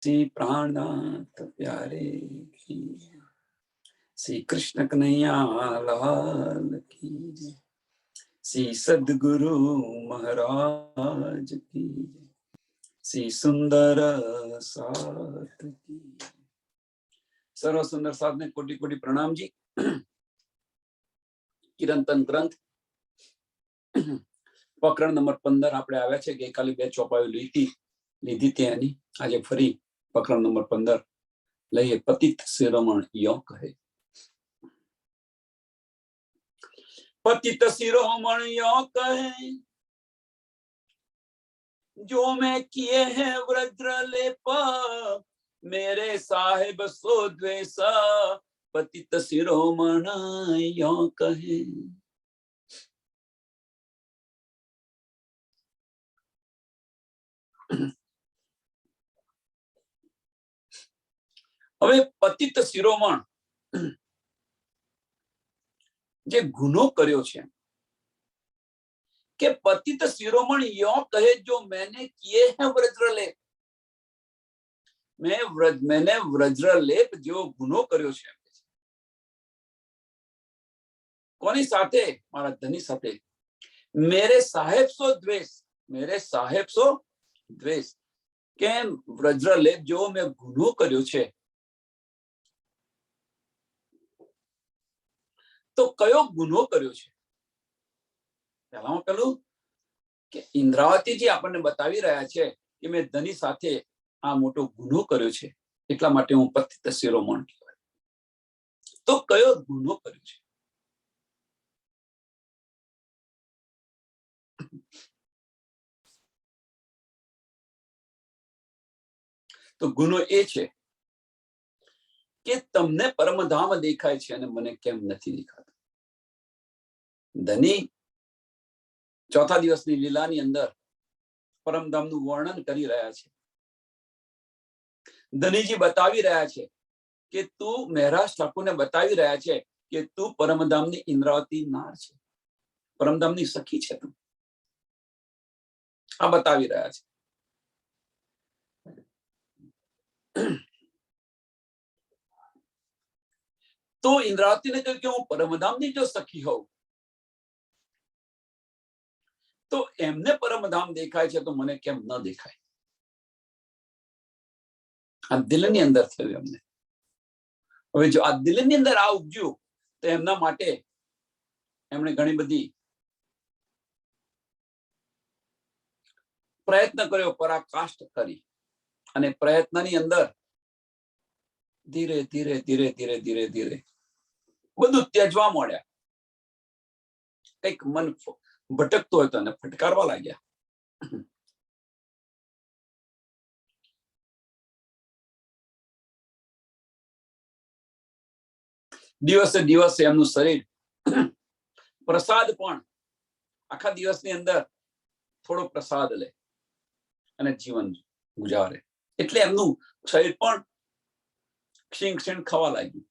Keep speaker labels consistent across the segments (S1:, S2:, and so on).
S1: श्री प्राणनाथ प्यारे की, श्री कृष्ण कन्हैया लाल की, श्री सद्गुरु महाराज की, श्री सुंदर साथ की। सर्व सुंदर साथ ने कोटि कोटि प्रणाम जी। કિરંતન ગ્રંથ પ્રકરણ નંબર 15 આપણે આવ્યા છે. ગઈકાલે 2 ચોપાઈઓ લીધી ત્યાંની આજે ફરી પ્રકરણ નંબર 15 લઈએ. પતિત શિરોમણ યો કહે. पतित शिरोमण यो कहे, जो मैं किए हैं वज्र लेप, मेरे साहेब सो द्वेष. पतित शिरोमण यो कहे. હવે પતિત શિરોમણ જે ગુનો કર્યો છે કે પતિત શિરોમણ યો કહે, जो मैंने किए हैं व्रज्रलेप, मैंने व्रज्रलेप जो गुनो કર્યો છે કોની સાથે? મારા ધની સાથે. मेरे साहेब सो द्वेष, मेरे साहेब सो द्वेष. કેમ વ્રજ્રલેપ જો મેં ગુનો કર્યો છે તો કયો ગુનો કર્યો છે? પહેલામાં પેલું કે ઇન્દ્રાવતીજી આપણને બતાવી રહ્યા છે કે મેં ધની સાથે આ મોટો ગુનો કર્યો છે, એટલા માટે હું પતિત શિરોમણ કહેવાય. તો કયો ગુનો કર્યો છે? તો ગુનો એ છે કે તમને પરમધામ દેખાય છે અને મને કેમ નથી દેખાતું. ધની ચોથા દિવસની લીલાની અંદર પરમધામનું વર્ણન કરી રહ્યા છે. ધનીજી બતાવી રહ્યા છે કે તું મહેરાજ ઠાકુરને બતાવી રહ્યા છે કે તું પરમધામની ઇન્દ્રાવતી નાર છે, પરમધામની સખી છે તું. આ બતાવી રહ્યા છે. તો ઇન્દ્રાવતીને કહ્યું કે હું પરમધામની જો સખી હોઉં તો એમને પરમધામ દેખાય છે તો મને કેમ ન દેખાય? આ દિલની અંદર થયું એમને. હવે જો આ દિલની અંદર આ ઉપજ્યું તો એમના માટે એમણે ઘણી બધી પ્રયત્ન કર્યો, પરાકાષ્ઠ કરી, અને પ્રયત્નની અંદર ધીરે ધીરે ધીરે ધીરે ધીરે ધીરે બધું ત્યજવા મળ્યા. કઈક મન ભટકતો હોય તો એને ફટકારવા લાગ્યા. દિવસે દિવસે એમનું શરીર પ્રસાદ પણ આખા દિવસની અંદર થોડો પ્રસાદ લે અને જીવન ગુજારે, એટલે એમનું શરીર પણ ક્ષીણ ક્ષીણ ખાવા લાગ્યું.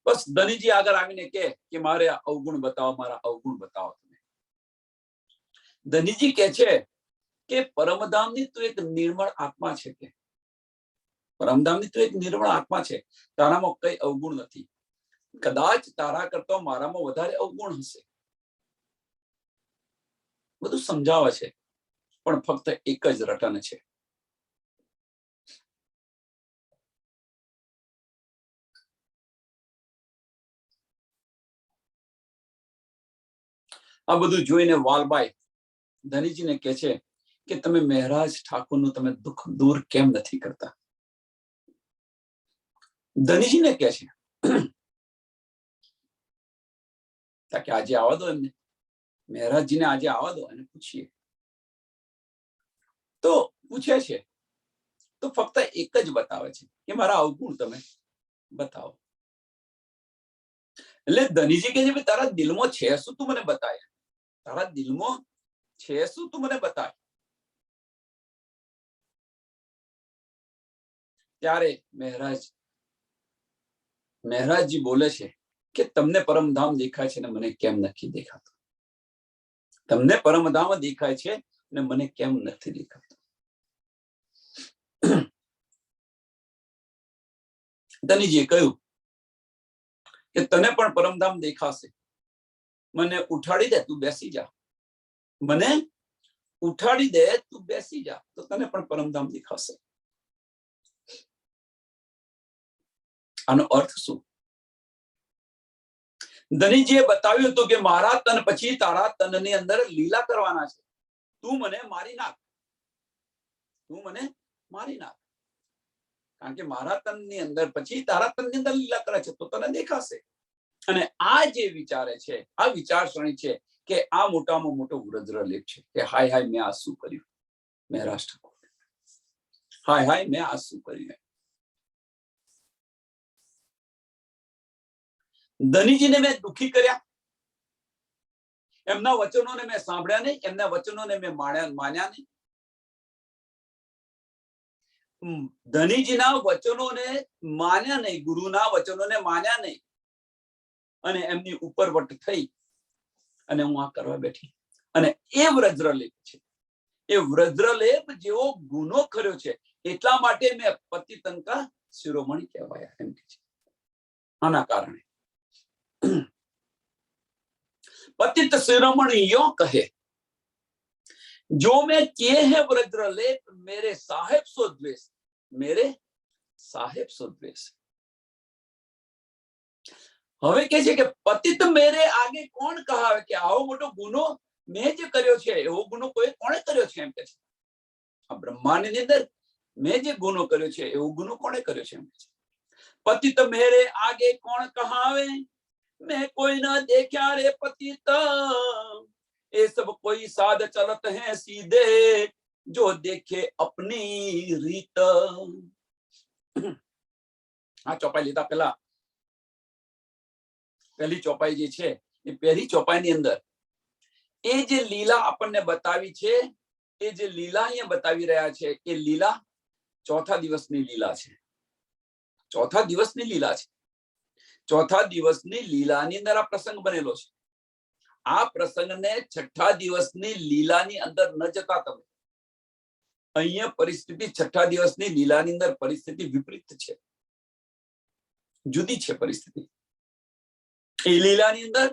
S1: બસ ધનીજી આગળ આવીને કે મારે અવગુણ બતાવો, મારા અવગુણ બતાવો તમે. ધનીજી કહે છે કે પરમધામની તું એક નિર્મળ આત્મા છે, કે પરમધામની તું એક નિર્મળ આત્મા છે, તારામાં કઈ અવગુણ નથી. કદાચ તારા કરતા મારામાં વધારે અવગુણ હશે. બધું સમજાવે છે, પણ ફક્ત એક જ રટન છે. આ બધું જોઈને વાલબાઈ ધનીજીને કહે છે કે તમે મહેરાજ ઠાકુરનું તમે દુઃખ દૂર કેમ નથી કરતા? ધનીજીને કહે છે કે આજે આવવા દો એમને, મહેરાજજીને આજે આવવા દો અને પૂછીએ. તો પૂછે છે તો ફક્ત એક જ બતાવે છે કે મારા અવગુણ તમે બતાવો. એટલે ધનીજી કહે છે તારા દિલમાં છે શું, તું મને બતાય. તારા દિલમાં છે શું, તું મને બતાય. ત્યારે મહેરાજજી બોલે છે કે તમને પરમધામ દેખાય છે ને મને કેમ નથી દેખાતું? તમને પરમધામ દેખાય છે, ને મને કેમ નથી દેખાતું? ધનીજીએ કહ્યું કે તને પણ પરમધામ દેખાશે, મને ઉઠાડી દે, તું બેસી જા, મને ઉઠાડી દે, તું બેસી જા, તો તને પણ પરમધામ દેખાશે. આનો અર્થ શું? ધનીજીએ બતાવ્યું હતું કે મારા તન પછી તારા તનની અંદર લીલા કરવાના છે. તું મને મારી નાખ, તું મને મારી નાખ, કારણ કે મારા તનની અંદર પછી તારા તનની અંદર લીલા કરે છે, તો તને દેખાશે. અને આ જે વિચારે છે, આ વિચારસરણી છે કે આ મોટામાં મોટો વ્રજ્રલેપ છે કે હાય હાય મેં આ શું કર્યું, મેં રાષ્ટ્ર, હાય હાય મેં આ શું કર્યું. ધનીજીને મેં દુખી કર્યા, એમના વચનોને મેં સાંભળ્યા નહીં, એમના વચનોને મેં માન્યા નહીં. ધનીજીના વચનોને માન્યા નહીં, ગુરુના વચનોને માન્યા નહીં, અને એમની ઉપરવટ થઈ અને હું આ કરવા બેઠી. અને એ વ્રજ્રલેપ છે, એ વ્રજ્રલેપ જેવો ગુનો કર્યો છે, એટલા માટે મેં પતિતંકા શિરોમણી કહેવાયા એમ કે છે. આના કારણે पतित शिरोमणि यो कहे, जो मैं किए हैं व्रजलेप मेरे साहेब सो द्वेष, मेरे साहेब सो द्वेष. હવે કે છે કે પતિત મેરે આગે કોણ કહાવે કે આવો મોટો ગુનો મેં જે કર્યો છે, એવો ગુનો કોઈ કોણે કર્યો છે એમ કે છે. આ બ્રહ્માંડની અંદર મેં જે ગુનો કર્યો છે, એવો ગુનો કોણે કર્યો છે એમ કે છે. પતિત મેરે આગે કોણ કહાવે, मैं कोई ना देखा रे पतित, ये सब कोई साध चलत है सीधे, जो देखे अपनी રીત. આ ચોપાઈ લીધા પેલા પહેલી ચોપાઈ જે છે, એ પહેલી ચોપાઈની અંદર એ જે લીલા આપણને બતાવી છે, એ જે લીલા અહીંયા બતાવી રહ્યા છે, એ લીલા ચોથા દિવસની લીલા છે. ચોથા દિવસની લીલા છે. ચોથા દિવસની લીલાની અંદર આ પ્રસંગ બનેલો છે. આ પ્રસંગને છઠ્ઠા દિવસની લીલાની અંદર ન જતા તમે, અહીંયા પરિસ્થિતિ છઠ્ઠા દિવસની લીલાની અંદર પરિસ્થિતિ વિપરીત છે, જુદી છે પરિસ્થિતિ. એ લીલાની અંદર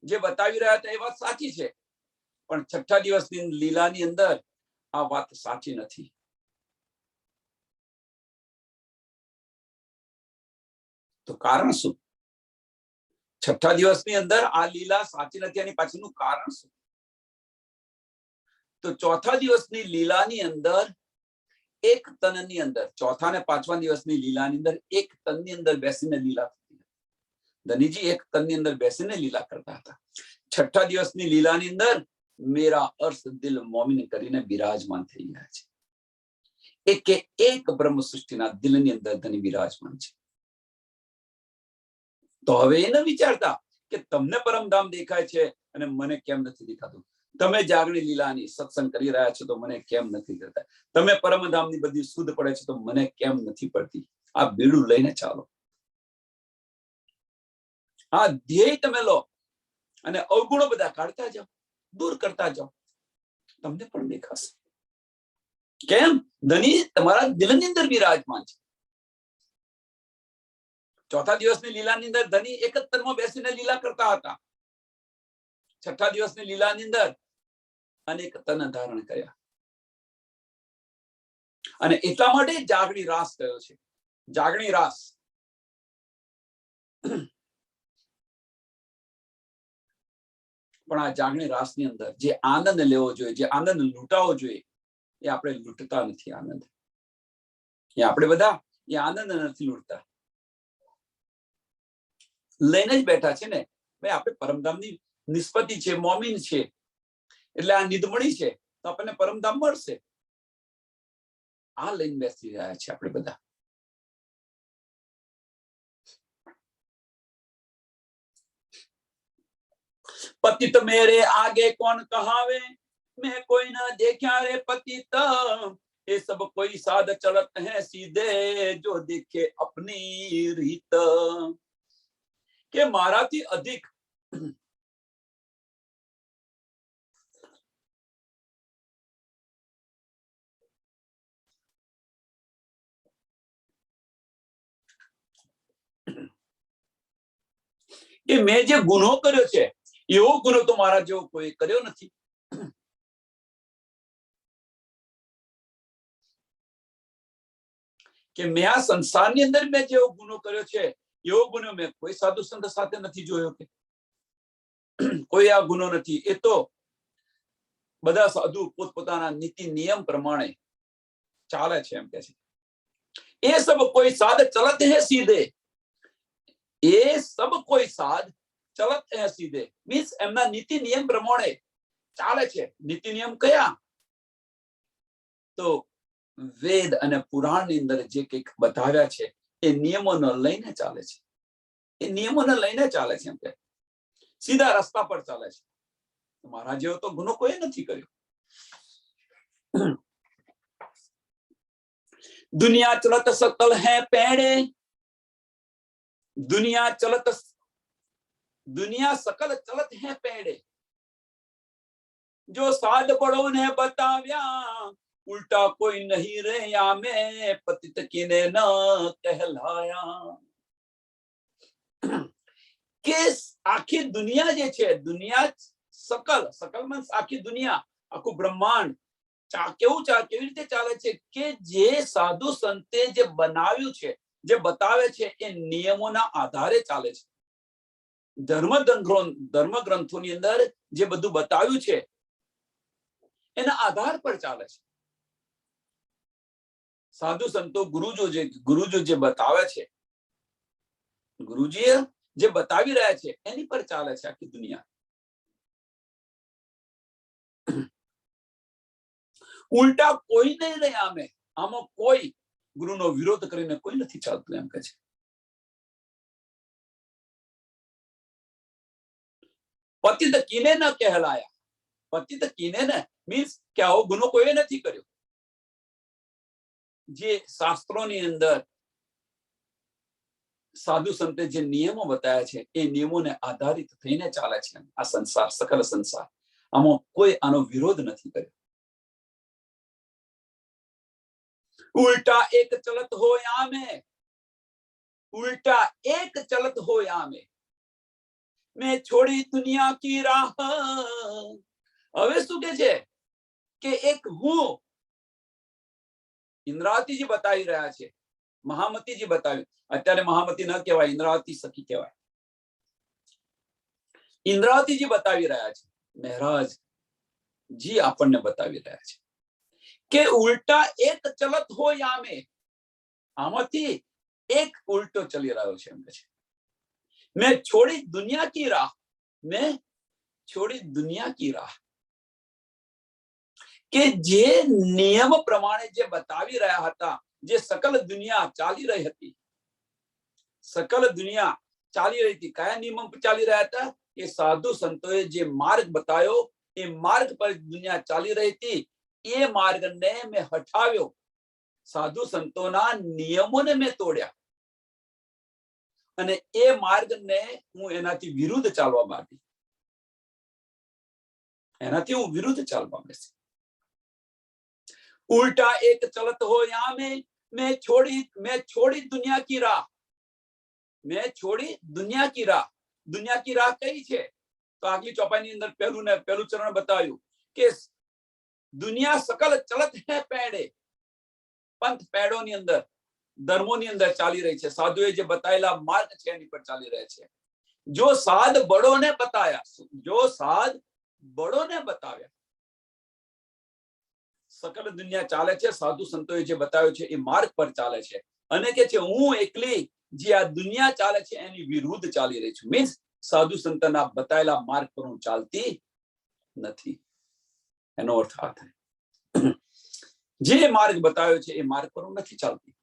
S1: જે બતાવી રહ્યા હતા એ વાત સાચી છે, પણ છઠ્ઠા દિવસની લીલાની અંદર આ વાત સાચી નથી. તો કારણ શું? છઠ્ઠા દિવસની અંદર આ લીલા સાચી નથી, એની પાછળનું કારણ શું? તો ચોથા દિવસની લીલાની અંદર એક તનની અંદર, ચોથા ને પાંચમા દિવસની લીલાની અંદર એક તનની અંદર બેસીને લીલા થતી. ધનીજી એક તનની અંદર બેસીને લીલા કરતા હતા. છઠ્ઠા દિવસની લીલાની અંદર મેરા અર્શ દિલ મોમિન કરીને બિરાજમાન થઈ ગયા છે. એકે એક બ્રહ્મ સૃષ્ટિના દિલની અંદર ધની બિરાજમાન છે. તો હવે એ ન વિચારતા કે તમને પરમધામ દેખાય છે અને મને કેમ નથી દેખાતું. તમે જાગણી લીલાની સત્સંગ કરી રહ્યા છો તો મને કેમ નથી કરતા. તમે પરમધામની બધી શુદ્ધ પડે છે તો મને કેમ નથી પડતી. આ બીડું લઈને ચાલો, આ ધ્યેય તમે લો અને અવગુણો બધા કાઢતા જાઓ, દૂર કરતા જાઓ, તમને પણ દેખાશે. કેમ? ધની તમારા દિલની અંદર બિરાજમાન છે. ચોથા દિવસની લીલાની અંદર ધની એક જ તનમાં બેસીને લીલા કરતા હતા. છઠ્ઠા દિવસની લીલાની અંદર અનેક તન ધારણ કર્યા, અને એટલા માટે જાગણી રાસ કયો છે. જાગણી રાસ પણ આ જાગણી રાસની અંદર જે આનંદ લેવો જોઈએ, જે આનંદ લૂંટાવો જોઈએ, એ આપણે લૂંટતા નથી. આનંદ એ આપણે બધા એ આનંદ નથી લૂંટતા, લઈને જ બેઠા છે ને. ભાઈ આપણે પરમધામની નિસ્બતી છે, મોમીન છે, એટલે આ નિધમણી છે તો આપણને પરમધામ મળશે. આ લઈને બેસી રહ્યા છે આપણે બધા. पतित मेरे आगे कौन कहावे, मैं कोई ना देखा रे पतित, ये सब कोई साध चलत है सीधे, जो देखे अपनी રીત. કે મારાથી અધિક કે મેં જે ગુનો કર્યો છે એવો ગુનો તો મારા જેવો કોઈ કર્યો નથી. કે મેં આ સંસારની અંદર મેં જેવો ગુનો કર્યો છે એવો ગુનો મેં કોઈ સાધુ સંત સાથે નથી જોયો. કે કોઈ આ ગુનો નથી. એ તો બધા સાધુ પોતપોતાના નીતિ નિયમ પ્રમાણે ચાલે છે એમ કે છે. એ સબ કોઈ સાધ ચલત હે સીધે. એ સબ કોઈ સાધ ચલત હે સીધે મીન્સ એમના નીતિ નિયમ પ્રમાણે ચાલે છે. નીતિ નિયમ કયા? તો વેદ અને પુરાણની અંદર જે કંઈક બતાવ્યા છે એ નિયમોને લઈને ચાલે છે. એ નિયમોને લઈને ચાલે છે એમ કે સીધા રસ્તા પર ચાલે છે. મારા જેવો તો ગુનો કોઈ નથી કર્યો. दुनिया चलत सकल है पेड़े. दुनिया सकल चलत है पेड़े. जो साध बड़ों ने बताव्या उल्टा कोई नहीं रे या में पतित किने न कहलाया. કે આખી દુનિયા જે છે, દુનિયા सकल मीन्स આખી દુનિયા, આખું બ્રહ્માંડ કેવી રીતે ચાલે છે કે જે સાધુ સંતે જે બનાવ્યું છે, જે બતાવે છે એ નિયમોના આધારે ચાલે છે. ધર્મ ગ્રંથોની અંદર જે બધું બતાવ્યું છે એના આધાર પર ચાલે છે. સાધુ સંતો ગુરુજો જે બતાવે છે, ગુરુજી જે બતાવી રહ્યા છે એની પર ચાલે છે આખી દુનિયા. ઉલટા કોઈ નહીં રહે. આમાં કોઈ ગુરુનો વિરોધ કરીને કોઈ નથી ચાલતું એમ કે છે. પતિત કિને ન કહેલાયા. પતિત કિને ન મીન્સ કે આવો ગુનો કોઈ નથી કર્યો. જે શાસ્ત્રોની અંદર સાધુ સંતે જે નિયમો બતાવ્યા છે એ નિયમોને આધારિત થઈને ચાલે છે આ સંસાર, સકલ સંસાર. આમાં કોઈ આનો વિરોધ નથી કર્યો. उल्टा एक चलत हो या में, उल्टा एक चलत हो या में, मैं छोड़ी दुनिया की राह. હવે શું કે છે કે એક હું, ઇન્દ્રાવતીજી બતાવી રહ્યા છે, મહામતીજી બતાવી. અત્યારે મહામતી ન કહેવાય, ઇન્દ્રાવતી સખી કહેવાય. ઇન્દ્રાવતીજી બતાવી રહ્યા છે, મહારાજ જી આપણને બતાવી રહ્યા છે કે ઉલ્ટા એક ચલત હો યા में, આમાંથી એક ઉલ્ટો ચલી રહ્યો છે એમ કે છે. મેં છોડી દુનિયા કી રાહ, મેં છોડી દુનિયા કી રાહ. કે જે નિયમ પ્રમાણે જે બતાવી રહ્યા હતા, જે સકલ દુનિયા ચાલી રહી હતી, સકલ દુનિયા ચાલી રહી હતી. કયા નિયમ પર ચાલી રહ્યા હતા? એ સાધુ સંતોએ જે માર્ગ બતાવ્યો એ માર્ગ પર દુનિયા ચાલી રહી હતી. એ માર્ગને મેં હટાવ્યો. સાધુ સંતોના નિયમોને મેં તોડ્યા અને એ માર્ગને હું એનાથી વિરુદ્ધ ચાલવા માંડી. એનાથી હું વિરુદ્ધ ચાલવા માંડી. उल्टा एक चलत हो या में, मैं छोड़ी दुनिया की राह. मैं छोड़ी दुनिया की राह. दुनिया की राह कई છે? તો આગલી ચોપાઈની અંદર પહેલું ચરણ બતાવ્યું કે દુનિયા સકલ ચલત હે પેડે. પંથ પેડોની અંદર, ધર્મોની અંદર ચાલી રહી છે. સાધુએ જે બતાવેલા માર્ગ છે એની પર ચાલી રહે છે. જો સાધ બડોને બતાયા, જો સાધ બડોને બતાવ્યા, સકલ દુનિયા ચાલે છે. સાધુ સંતોએ જે બતાવ્યો છે એ માર્ગ પર ચાલે છે અને કે છે હું એકલી જે આ દુનિયા ચાલે છે એની વિરુદ્ધ ચાલી રહી છું. મીન્સ સાધુ સંતના બતાવેલા માર્ગ પર હું ચાલતી નથી. એનો અર્થ આ થાય, જે માર્ગ બતાવ્યો છે એ માર્ગ પર હું નથી ચાલતી.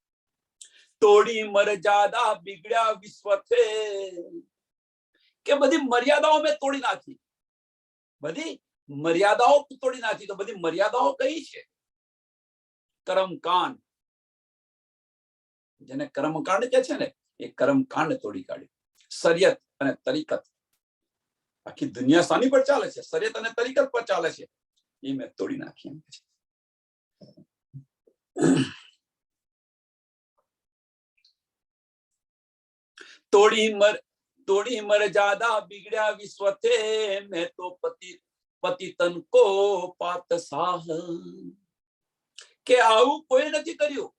S1: તોડી મર્યાદા બિગડ્યા વિશ્વ થે. કે બધી મર્યાદાઓ મેં તોડી નાખી, બધી મર્યાદાઓ તોડી નાખી. તો બધી મર્યાદાઓ કઈ છે? કર્મકાંડ, જેને કર્મકાંડ કે છે ને એ કર્મકાંડ તોડી કાઢ્યું. શરિયત અને તરીકત, આખી દુનિયા સાની પર ચાલે છે? શરિયત અને તરીકત પર ચાલે છે. એ મેં તોડી નાખી એમ છે. તોડી तोड़ी मर्यादा बिगड़ा विश्व थे, मैं तो पति तन को पात साह। के આવું કોઈ નથી કર્યું,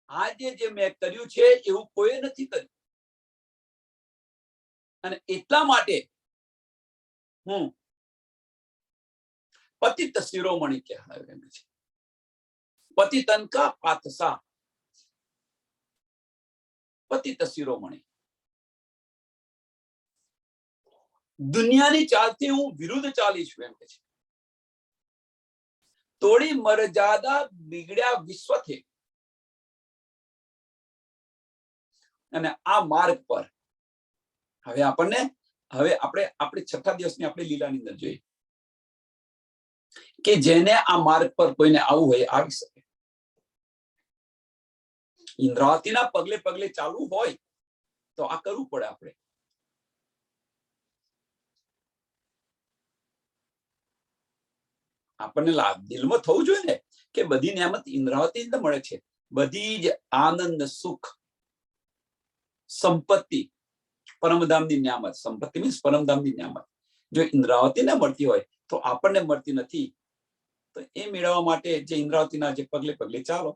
S1: આજે જે મેં કર્યું છે એવું કોઈ નથી કર્યું, અને એટલા માટે હું પતિત શિરોમણી કહેવાય છે, પતિ તન કા પાતસા, પતિત શિરોમણી। દુનિયાની ચાલથી હું વિરુદ્ધ ચાલી છું એમ કે છે। તોડી મર્યાદા બિગડ્યા વિશ્વથી, અને આ માર્ગ પર હવે આપણને આપણે છઠ્ઠા દિવસની આપણે લીલાની અંદર જોઈએ કે જેને આ માર્ગ પર કોઈને આવવું હોય આવી શકે। ઇન્દ્રાવતીના પગલે પગલે ચાલવું હોય તો આ કરવું પડે આપણે। આપણને દિલમાં થવું જોઈએ ને કે બધી નિયામત ઇન્દ્રાવતી જ મળે છે, બધી જ આનંદ સુખ સંપત્તિ પરમધામની નિયામત, સંપત્તિ મીન્સ પરમધામની નિયામત જો ઇન્દ્રાવતીને મળતી હોય તો આપણને મળતી નથી। તો એ મેળવવા માટે જે ઇન્દ્રાવતીના જે પગલે પગલે ચાલો।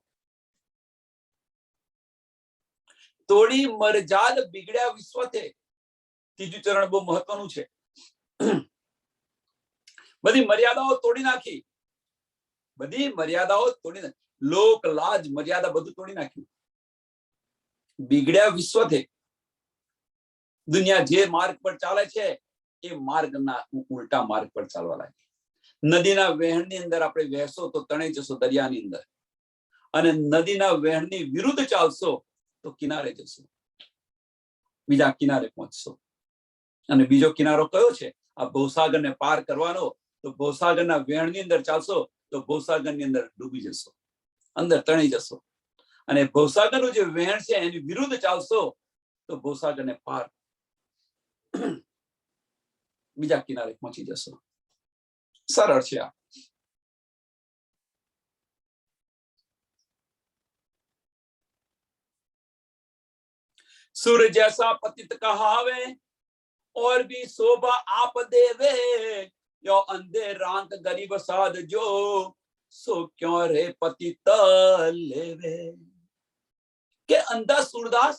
S1: તોડી મરજાદ બિગડ્યા વિશ્વથી, ત્રીજું ચરણ બહુ મહત્વનું છે। બધી મર્યાદાઓ તોડી નાખી, બધી મર્યાદાઓ તોડી નાખી, લોક લાજ મર્યાદા બધું તોડી નાખ્યું। બિગડ્યા વિશ્વથી, દુનિયા જે માર્ગ પર ચાલે છે એ માર્ગના ઉલટા માર્ગ પર ચાલવા લાગી। નદીના વહેણની અંદર આપણે વહેશો તો તણાઈ જશો દરિયાની અંદર, અને નદીના વહેણની વિરુદ્ધ ચાલશો તો કિનારે જશો, બીજા કિનારે પહોંચશો। અને બીજો કિનારો કયો છે? આ ભવસાગરને પાર કરવાનો। તો ભવસાગરના વહેણની અંદર ચાલશો તો ભવસાગરની અંદર ડૂબી જશો, અંદર તણાઈ જશો, અને ભવસાગરનું જે વહેણ છે એની વિરુદ્ધ ચાલશો તો ભવસાગરને પાર બીજા કિનારે પહોંચી જશો। સરળ છે આ। सूर्य जैसा पतित कहावे और भी शोभा आप देवे, यो अंधे रांक गरीब साध जो सो क्यों रे पतित लेवे। के अंधा सूरदास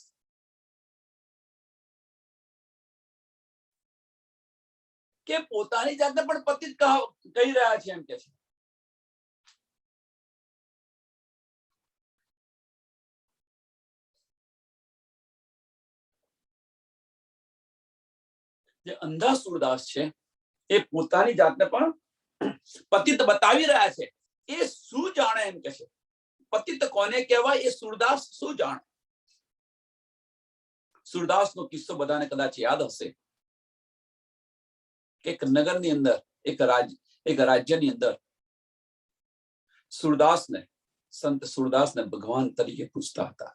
S1: કે પોતાની જાતને પણ પતિત કહી રહ્યા છે એમ કે છે। જે અંધા સુરદાસ છે એ પોતાની જાતને પણ પતિત બતાવી રહ્યા છે। એ શું જાણે એમ કે છે, પતિત કોને કહેવાય એ સુરદાસ શું જાણે। સુરદાસનો કિસ્સો બધાને કદાચ યાદ હશે। એક નગરની અંદર એક રાજ્યની અંદર સુરદાસને, સંત સુરદાસને ભગવાન તરીકે પૂછતા હતા,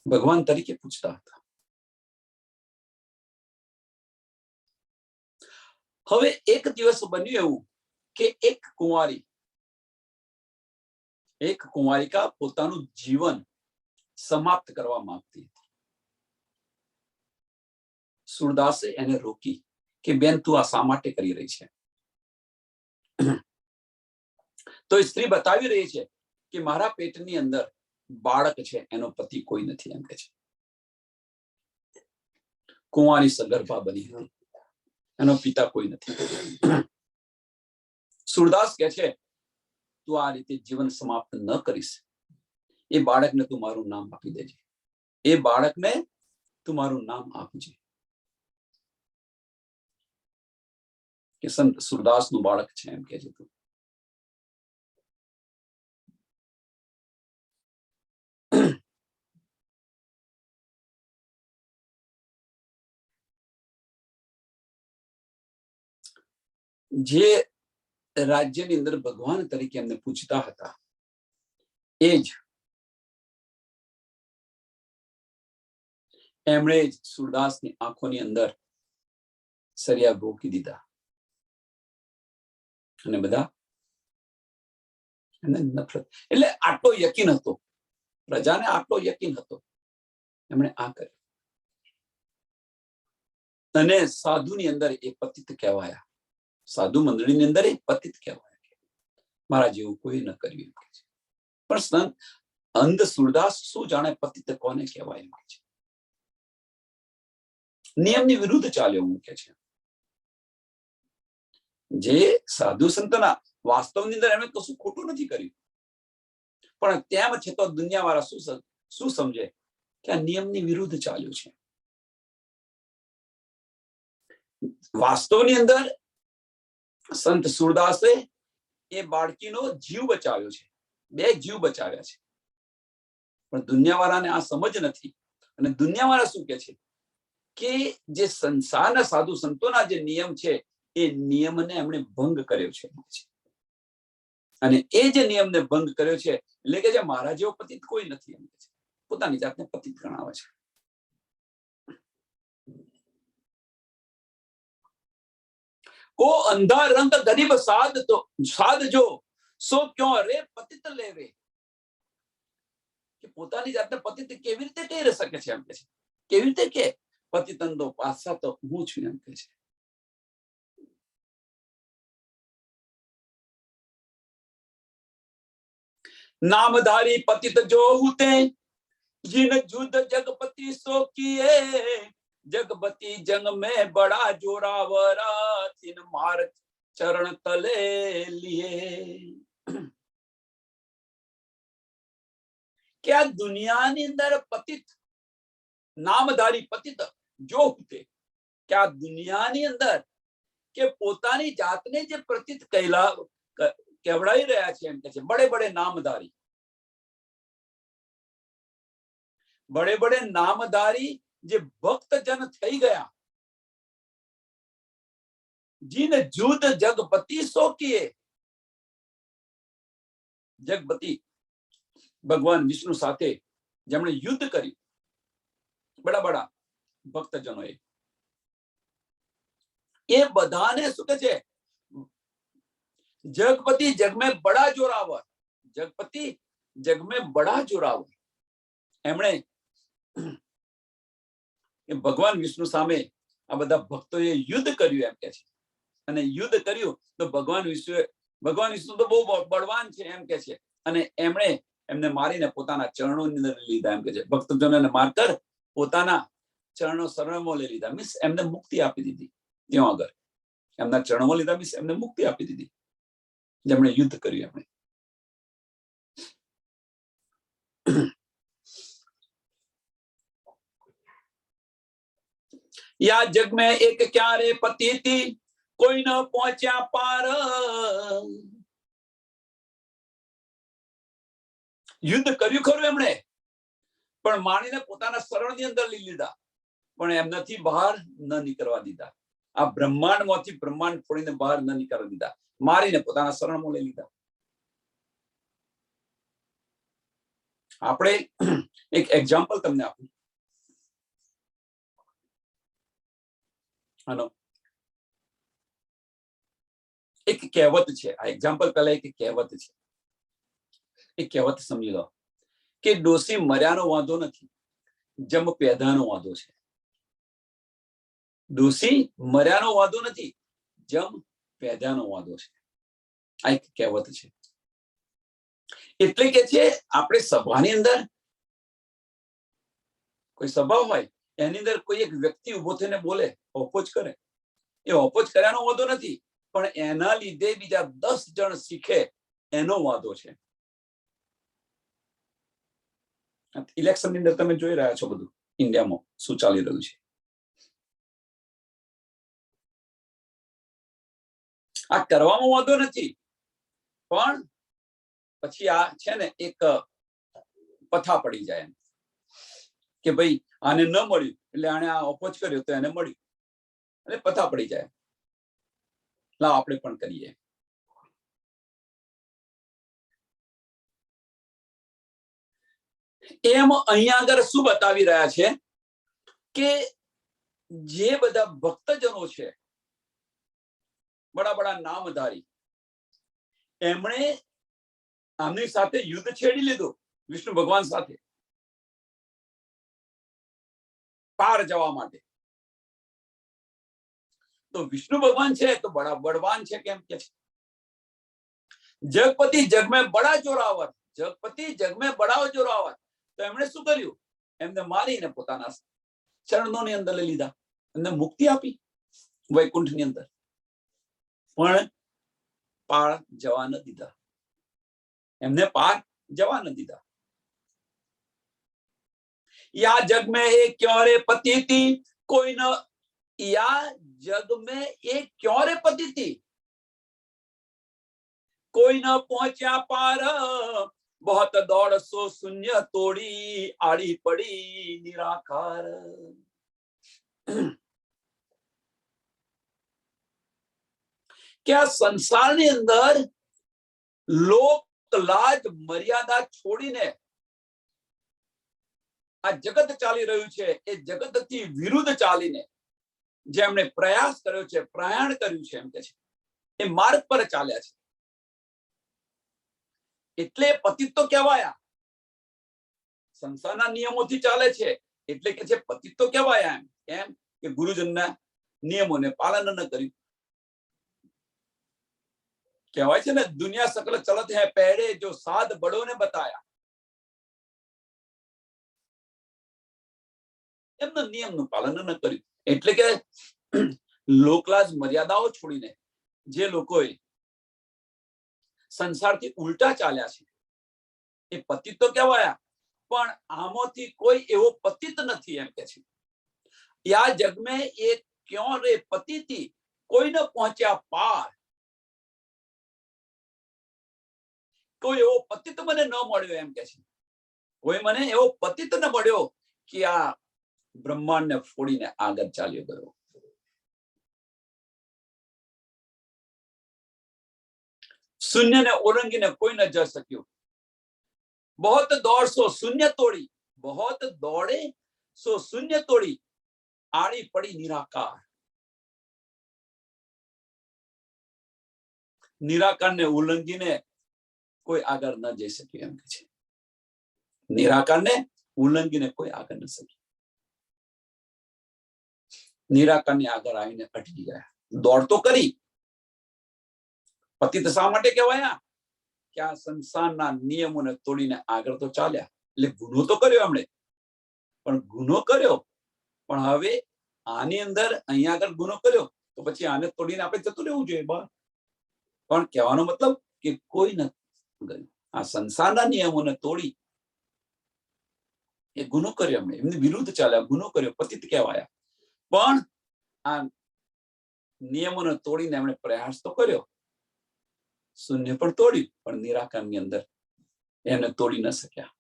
S1: ભગવાન તરીકે પૂછતા હતા। હવે એક દિવસ બન્યું એવું કે એક કુંવારિકા પોતાનું જીવન સમાપ્ત કરવા માંગતી હતી। સુરદાસે એને રોકી કે બેન તું આ શા માટે કરી રહી છે? તો સ્ત્રી બતાવી રહી છે કે મારા પેટની અંદર બાળક છે, એનો પતિ કોઈ નથી એમ કે છે। કુંવારી સગર્ભા બની હતી, એનો પિતા કોઈ નથી। સુરદાસ કહે છે તું આ રીતે જીવન સમાપ્ત ન કરીશ, એ બાળકને તું મારું નામ આપી દેજે, એ બાળકને તું મારું નામ આપજે। કે સંત સુરદાસ નું બાળક છે એમ કે છે તું। જે રાજ્યની અંદર ભગવાન તરીકે એમને પૂછતા હતા એ જ એમણે જ સુરદાસની આંખોની અંદર સરિયા ભોકી દીધા, અને બધા એને નફરત, એટલે આટલો યકીન હતો પ્રજાને, આટલો યકીન હતો એમણે આ કર્યું. અને સાધુની અંદર એ પતિત કહેવાયા. સાધુ મંડળીની અંદર એ પતિત કહેવાયા. મારા જેવું કોઈ ન કર્યું એમ કે છે. પણ સંત અંધ સુરદાસ શું જાણે પતિત કોને કહેવાય એમ કે છે. નિયમની વિરુદ્ધ ચાલ્યો એમ કે છે. જે સાધુ સંતના વાસ્તવની અંદર એમણે કશું ખોટું નથી કર્યું, પણ તેમ છતાં દુનિયા વાળા શું સમજે કે આ નિયમની વિરુદ્ધ ચાલ્યું છે. વાસ્તવની અંદર સંત સુરદાસે એ બાળકીનો જીવ બચાવ્યો છે, 2 જીવ બચાવ્યા છે. પણ દુનિયાવાળાને આ સમજ નથી. અને દુનિયાવાળા શું કે છે કે જે સંસારના સાધુ સંતોના જે નિયમ છે એ નિયમને એમણે ભંગ કર્યો છે. અને એ જે નિયમને ભંગ કર્યો છે એટલે કે જે મારા જેવો પતિત કોઈ નથી એમ કે છે. પોતાની જાતને પતિત ગણાવે છે. ઓ અંધા રંગ ગરીબ સાધ જો સો ક્યો રે પતિત લેવે. કે પોતાની જાતને પતિત કેવી રીતે કહી શકે છે એમ કે છે. કેવી રીતે કે પતિતંદો પાસા તો હું છું એમ કે છે. नामधारी पतित जो होते जिन युद्ध जगपति सो किए जगपति जंग में बड़ा जोरावर तिन मार चरण तले लिए. क्या दुनियाની અંદર પતિત નામધારી પતિત જો હોતે, क्या દુનિયાની અંદર કે પોતાની જાતને જે પતિત કહેવડાવી રહ્યા છે એમ કે છે. બડે બડે નામધારી, બડે બડે નામધારી જે ભક્તજન થઈ ગયા, જીન યુદ્ધ જગપતિ સો કિએ. જગપતિ ભગવાન વિષ્ણુ સાથે જેમણે યુદ્ધ કર્યું, બડા બડા ભક્તજનોએ, એ બધાને શું કે છે જગપતિ જગ में बड़ा जोरावर, જગપતિ જગ में बड़ा जोरावर. એમણે ભગવાન વિષ્ણુ સામે આ બધા ભક્તોએ યુદ્ધ કર્યું એમ કે છે. અને યુદ્ધ કર્યું તો ભગવાન વિષ્ણુ તો બહુ બળવાન છે એમ કે છે. અને એમણે એમને મારીને પોતાના ચરણોની અંદર લીધા એમ કે છે. ભક્તજનોને મારકર પોતાના ચરણો શરણમાં લઈ લીધા. મીન્સ એમને મુક્તિ આપી દીધી. ત્યાં આગળ એમના ચરણમાં લીધા મીન્સ એમને મુક્તિ આપી દીધી. જેમણે યુદ્ધ કર્યું એમણે. या जग में एक क्या रे पति थी कोई न पहुंचा पार. યુદ્ધ કર્યું ખરું એમણે, પણ માણીને પોતાના શરણની અંદર લઈ લીધા, પણ એમનાથી બહાર ન નીકળવા દીધા. આ બ્રહ્માંડમાંથી બ્રહ્માંડ ફોડીને બહાર ન નીકળવા દીધા, મારીને પોતાના શરણમાં લઈ લીધા. આપણે એક એક્ઝામ્પલ તમને આપું. આનો એક કહેવત છે. આ એક્ઝામ્પલ પહેલા એક કહેવત છે. એક કહેવત સમજી લો કે ડોસી મર્યાનો વાંધો નથી, જમ પેદાનો વાંધો છે. ડોસી મર્યાનો વાંધો નથી, જમ પેદાનો વાંધો છે. આ એક કહેવત છે. એટલે કે છે આપણે સભાની અંદર કોઈ સભા હોય એની અંદર કોઈ એક વ્યક્તિ ઉભો થઈને બોલે, ઓપોઝ કરે, એ ઓપોઝ કર્યાનો વાંધો નથી, પણ એના લીધે બીજા 10 જણ શીખે એનો વાંધો છે. ઇલેક્શનની અંદર તમે જોઈ રહ્યા છો બધું ઇન્ડિયામાં શું ચાલી રહ્યું છે. આ કરવામાં વાંધો નથી, પણ પછી આ છે ને એક પથા પડી જાય કે ભાઈ આને ન મળ્યું એટલે આને આ ઓપોઝ કર્યો તો એને મળ્યું, એટલે પથા પડી જાય. લાવ આપણે પણ કરીએ. એમ અહીંયા આગળ શું બતાવી રહ્યા છે કે જે બધા ભક્તજનો છે, બડા બડા નામધારી, એમણે આમની સાથે યુદ્ધ છેડી લીધું વિષ્ણુ ભગવાન સાથે. પાર જવા માટે. તો વિષ્ણુ ભગવાન છે તો બડા બળવાન છે કેમ કે છે? જગપતિ જગ મેં બડા જોરાવર, જગપતિ જગ મેં બડા જોરાવર. તો એમણે શું કર્યું? એમને મારીને પોતાના ચરણોની અંદર લઈ લીધા, એમને મુક્તિ આપી વૈકુંઠની અંદર, પણ પાર જવા ન દીધા, એમને પાર જવા ન દીધા. યા જગ મેં એ ક્यों रे पति थी कोई न, या जग में एक क्यों रे पति थी कोई न पहुंचा पार, बहुत दौड़ सो शून्य तोड़ी आड़ी पड़ी निराकार. કે આ સંસારની અંદર લોક લાજ મર્યાદા છોડીને આ જગત ચાલી રહ્યું છે, એ જગતથી વિરુદ્ધ ચાલીને જેમણે પ્રયાસ કર્યો છે, પ્રયાણ કર્યું છે, એમ કે છે એ માર્ગ પર ચાલ્યા છે, એટલે પતિત તો કહેવાયા. સંસારના નિયમોથી ચાલે છે એટલે કે છે પતિત તો કહેવાયા. એમ કે ગુરુજનના નિયમોને પાલન ન કર્યું. કહેવાય છે ને, દુનિયા સકલ ચલત હૈ પહેરે જો સાધ બડોને બતાયા. એમના નિયમનું પાલન ન કર્યું એટલે કે લોકલાજ મર્યાદાઓ છોડીને જે લોકોએ સંસારથી ઉલટા ચાલ્યા છે એ પતિત તો કહેવાયા, પણ આમાંથી કોઈ એવો પતિત નથી એમ કે છે. યા જગ મેં એક ક્यों रे पति थी कोई न पहुंचा पार. કોઈ એવો પતિત મને ન મળ્યો એમ કે છે, કોઈ મને એવો પતિત ન મળ્યો કે આ બ્રહ્માંડને ફોડીને આગળ ચાલ્યો ગયો. શૂન્યને ઓળંગીને કોઈ ન જઈ શક્યું. बहुत दौड़ सो शून्य तोड़ी, बहुत दौड़े सो शून्य तोड़ी आड़ी पड़ी निराकार. નિરાકારને ઉલ્લંઘીને કોઈ આગળ ન જઈ શક્યું એમ કે છે. નિરાકારને ઉલ્લંઘીને કોઈ આગળ ન શક્યું. નિરાકારની આગળ આવીને અટકી ગયા. દોડ તો કરી. પતિત શા માટે કહેવાયા? કે આ સંસારના નિયમોને તોડીને આગળ તો ચાલ્યા. એટલે ગુનો તો કર્યો એમણે, પણ ગુનો કર્યો, પણ હવે આની અંદર અહીંયા આગળ ગુનો કર્યો તો પછી આને તોડીને આપણે જતું રહેવું જોઈએ બહાર. પણ કહેવાનો મતલબ કે કોઈ નથી ગયું. આ સંસારના નિયમોને તોડી એ ગુનો કર્યો એમણે, એમની વિરુદ્ધ ચાલ્યા, ગુનો કર્યો, પતિત કહેવાયા. પણ આ નિયમોને તોડીને એમણે પ્રયાસ તો કર્યો, શૂન્ય પણ તોડ્યું, પણ નિરાકારની અંદર એને તોડી ન શક્યા.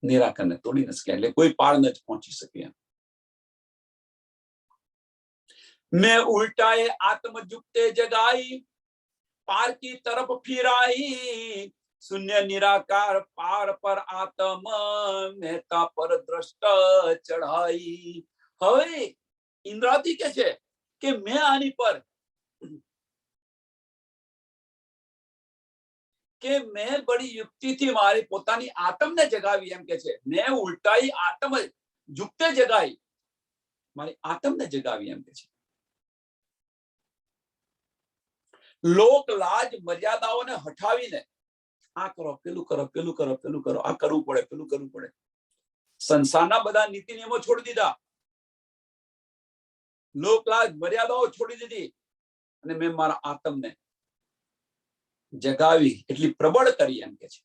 S1: નિરાકારને તોડી ન શક્યા, એટલે કોઈ પાર ન પહોંચી શક્યા. મેં ઉલ્ટાએ આત્મ જુગતે જગાઈ, पार की तरफ फिराई, शून्य निराकार पार पर आत्म मेहता पर दृष्ट चढ़ाई. હવે ઇન્દ્રાવતી કે છે કે મેં આની પર કે મેં બડી યુક્તિથી મારી પોતાની આત્મને જગાવી એમ કે છે. મેં ઉલટાઈ આત્મ જુગતે જગાઈ, મારી આત્મને જગાવી એમ કે છે. લોક લાજ મર્યાદાઓને હટાવીને આ કરો, પેલું કરો, પેલું કરો, પેલું કરો, આ કરવું પડે, પેલું કરવું પડે. સંસારના બધા નીતિ નિયમો છોડી દીધા, લોક લાજ મર્યાદાઓ છોડી દીધી, અને મેં મારા આત્મને જગાવી, એટલી પ્રબળ કરી એમ કે છે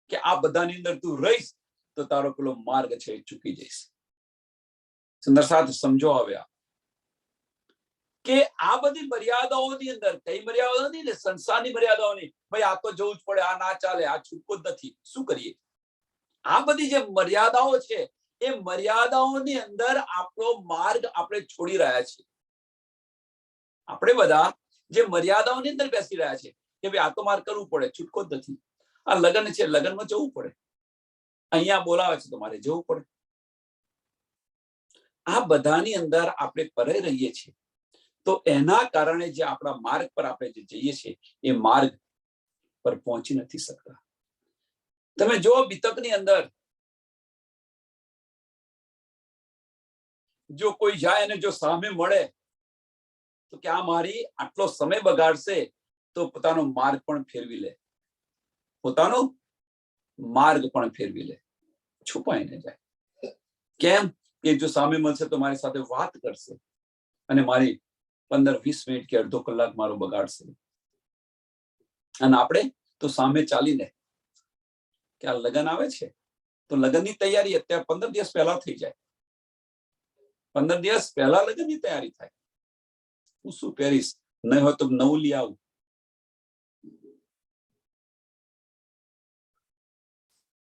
S1: કે આ બધાની અંદર તું રહીશ તો તારો પેલો માર્ગ છે એ ચૂકી જઈશ. સુંદર સાથ સમજો આવ્યા કે આ બધી મર્યાદાઓની અંદર, કઈ મર્યાદાઓ નથી ને, સંસારની મર્યાદાઓની, ભાઈ આ તો જવું જ પડે, આ ના ચાલે, આ છૂટકો જ નથી, શું કરીએ? આ બધી જે મર્યાદાઓ છે એ મર્યાદાઓની અંદર આપણો માર્ગ આપણે છોડી રહ્યા છીએ. આપણે બધા જે મર્યાદાઓની અંદર બેસી રહ્યા છે કે ભાઈ આ તો મારે કરવું પડે, છૂટકો જ નથી. આ લગ્ન છે, લગ્નમાં જવું પડે, અહીંયા બોલાવે છે તો મારે જવું પડે. આ બધાની અંદર આપણે પરે રહીએ છીએ, તો એના કારણે જે આપણા માર્ગ પર આપણે જે જઈએ છીએ એ માર્ગ પર પહોંચી નથી શકતા. તમે જો બીતકની અંદર જો કોઈ જાય અને જો સામે મળે તો કે આ મારી આટલો સમય બગાડશે, તો પોતાનો માર્ગ પણ ફેરવી લે, પોતાનો માર્ગ પણ ફેરવી લે, છુપાઈને જાય. કેમ? કે જો સામે મળશે તો મારી સાથે વાત કરશે અને મારી 15-20 મિનિટ કે અડધો કલાક મારો બગાડશે. અને આપણે તો સામે ચાલીને કે આ લગ્ન આવે છે તો લગ્નની તૈયારી અત્યારે 15 દિવસ પહેલા થઈ જાય. 15 દિવસ પહેલા લગ્નની તૈયારી થાય. હું શું પહેરીશ, નહીં હોય તો નવું લઈ આવું.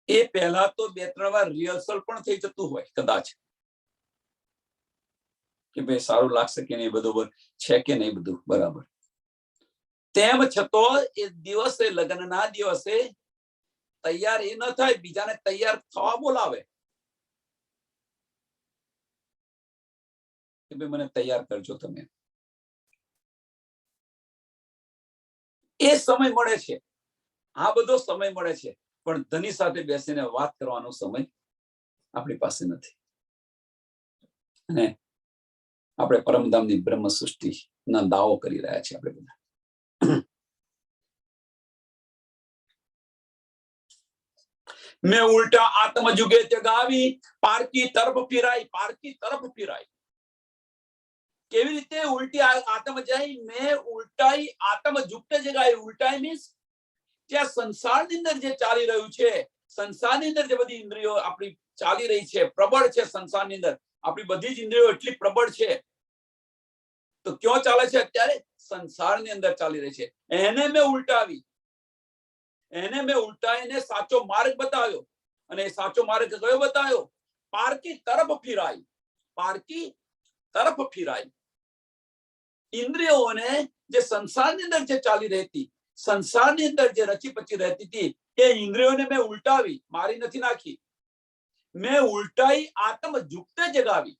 S1: એ પહેલા તો 2-3 વાર રિહર્સલ પણ થઈ જતું હોય કદાચ, કે ભાઈ સારું લાગશે કે નહીં, બધું છે કે નહીં, બધું બરાબર. તેમ છતાં એ દિવસે, લગ્નના દિવસે તૈયાર એ ન થાય, બીજાને તૈયાર થવા બોલાવે કે ભાઈ મને તૈયાર કરજો તમે. એ સમય મળે છે, આ બધો સમય મળે છે, પણ ધની સાથે બેસીને વાત કરવાનો સમય આપણી પાસે નથી. અને આપણે પરમધામની બ્રહ્મ સૃષ્ટિના દાવો કરી રહ્યા છીએ આપણે બધા. મેં ઉલટા આત્મ જુગે જગાવી, પારકી તરફ ફિરાઈ, પારકી તરફ ફિરાઈ. કેવી રીતે ઉલટી આત્મ જાય? મેં ઉલટાઈ આત્મ જુગતે જગાવી. ઉલટાઈ મીન્સ જ્યાં સંસારની અંદર જે ચાલી રહ્યું છે, સંસારની અંદર જે બધી ઇન્દ્રિયો આપણી ચાલી રહી છે, પ્રબળ છે સંસારની અંદર, આપણી બધી જ ઇન્દ્રિયો એટલી પ્રબળ છે, તો ક્યાં ચાલે છે અત્યારે? સંસારની અંદર ચાલી રહી છે. એને મેં ઉલટાવી, એને મેં ઉલટાઈને સાચો માર્ગ બતાવ્યો. અને સાચો માર્ગ કયો બતાવ્યો? પારકી તરફ ફિરાઈ, પારકી તરફ ફિરાઈ. ઇન્દ્રિયોને જે સંસારની અંદર જે ચાલી રહેતી, સંસારની અંદર જે રચી પચી રહેતી હતી, એ ઇન્દ્રિયોને મેં ઉલટાવી, મારી નથી નાખી. મેં ઉલટાઈ આત્મ જુગતે જગાવી.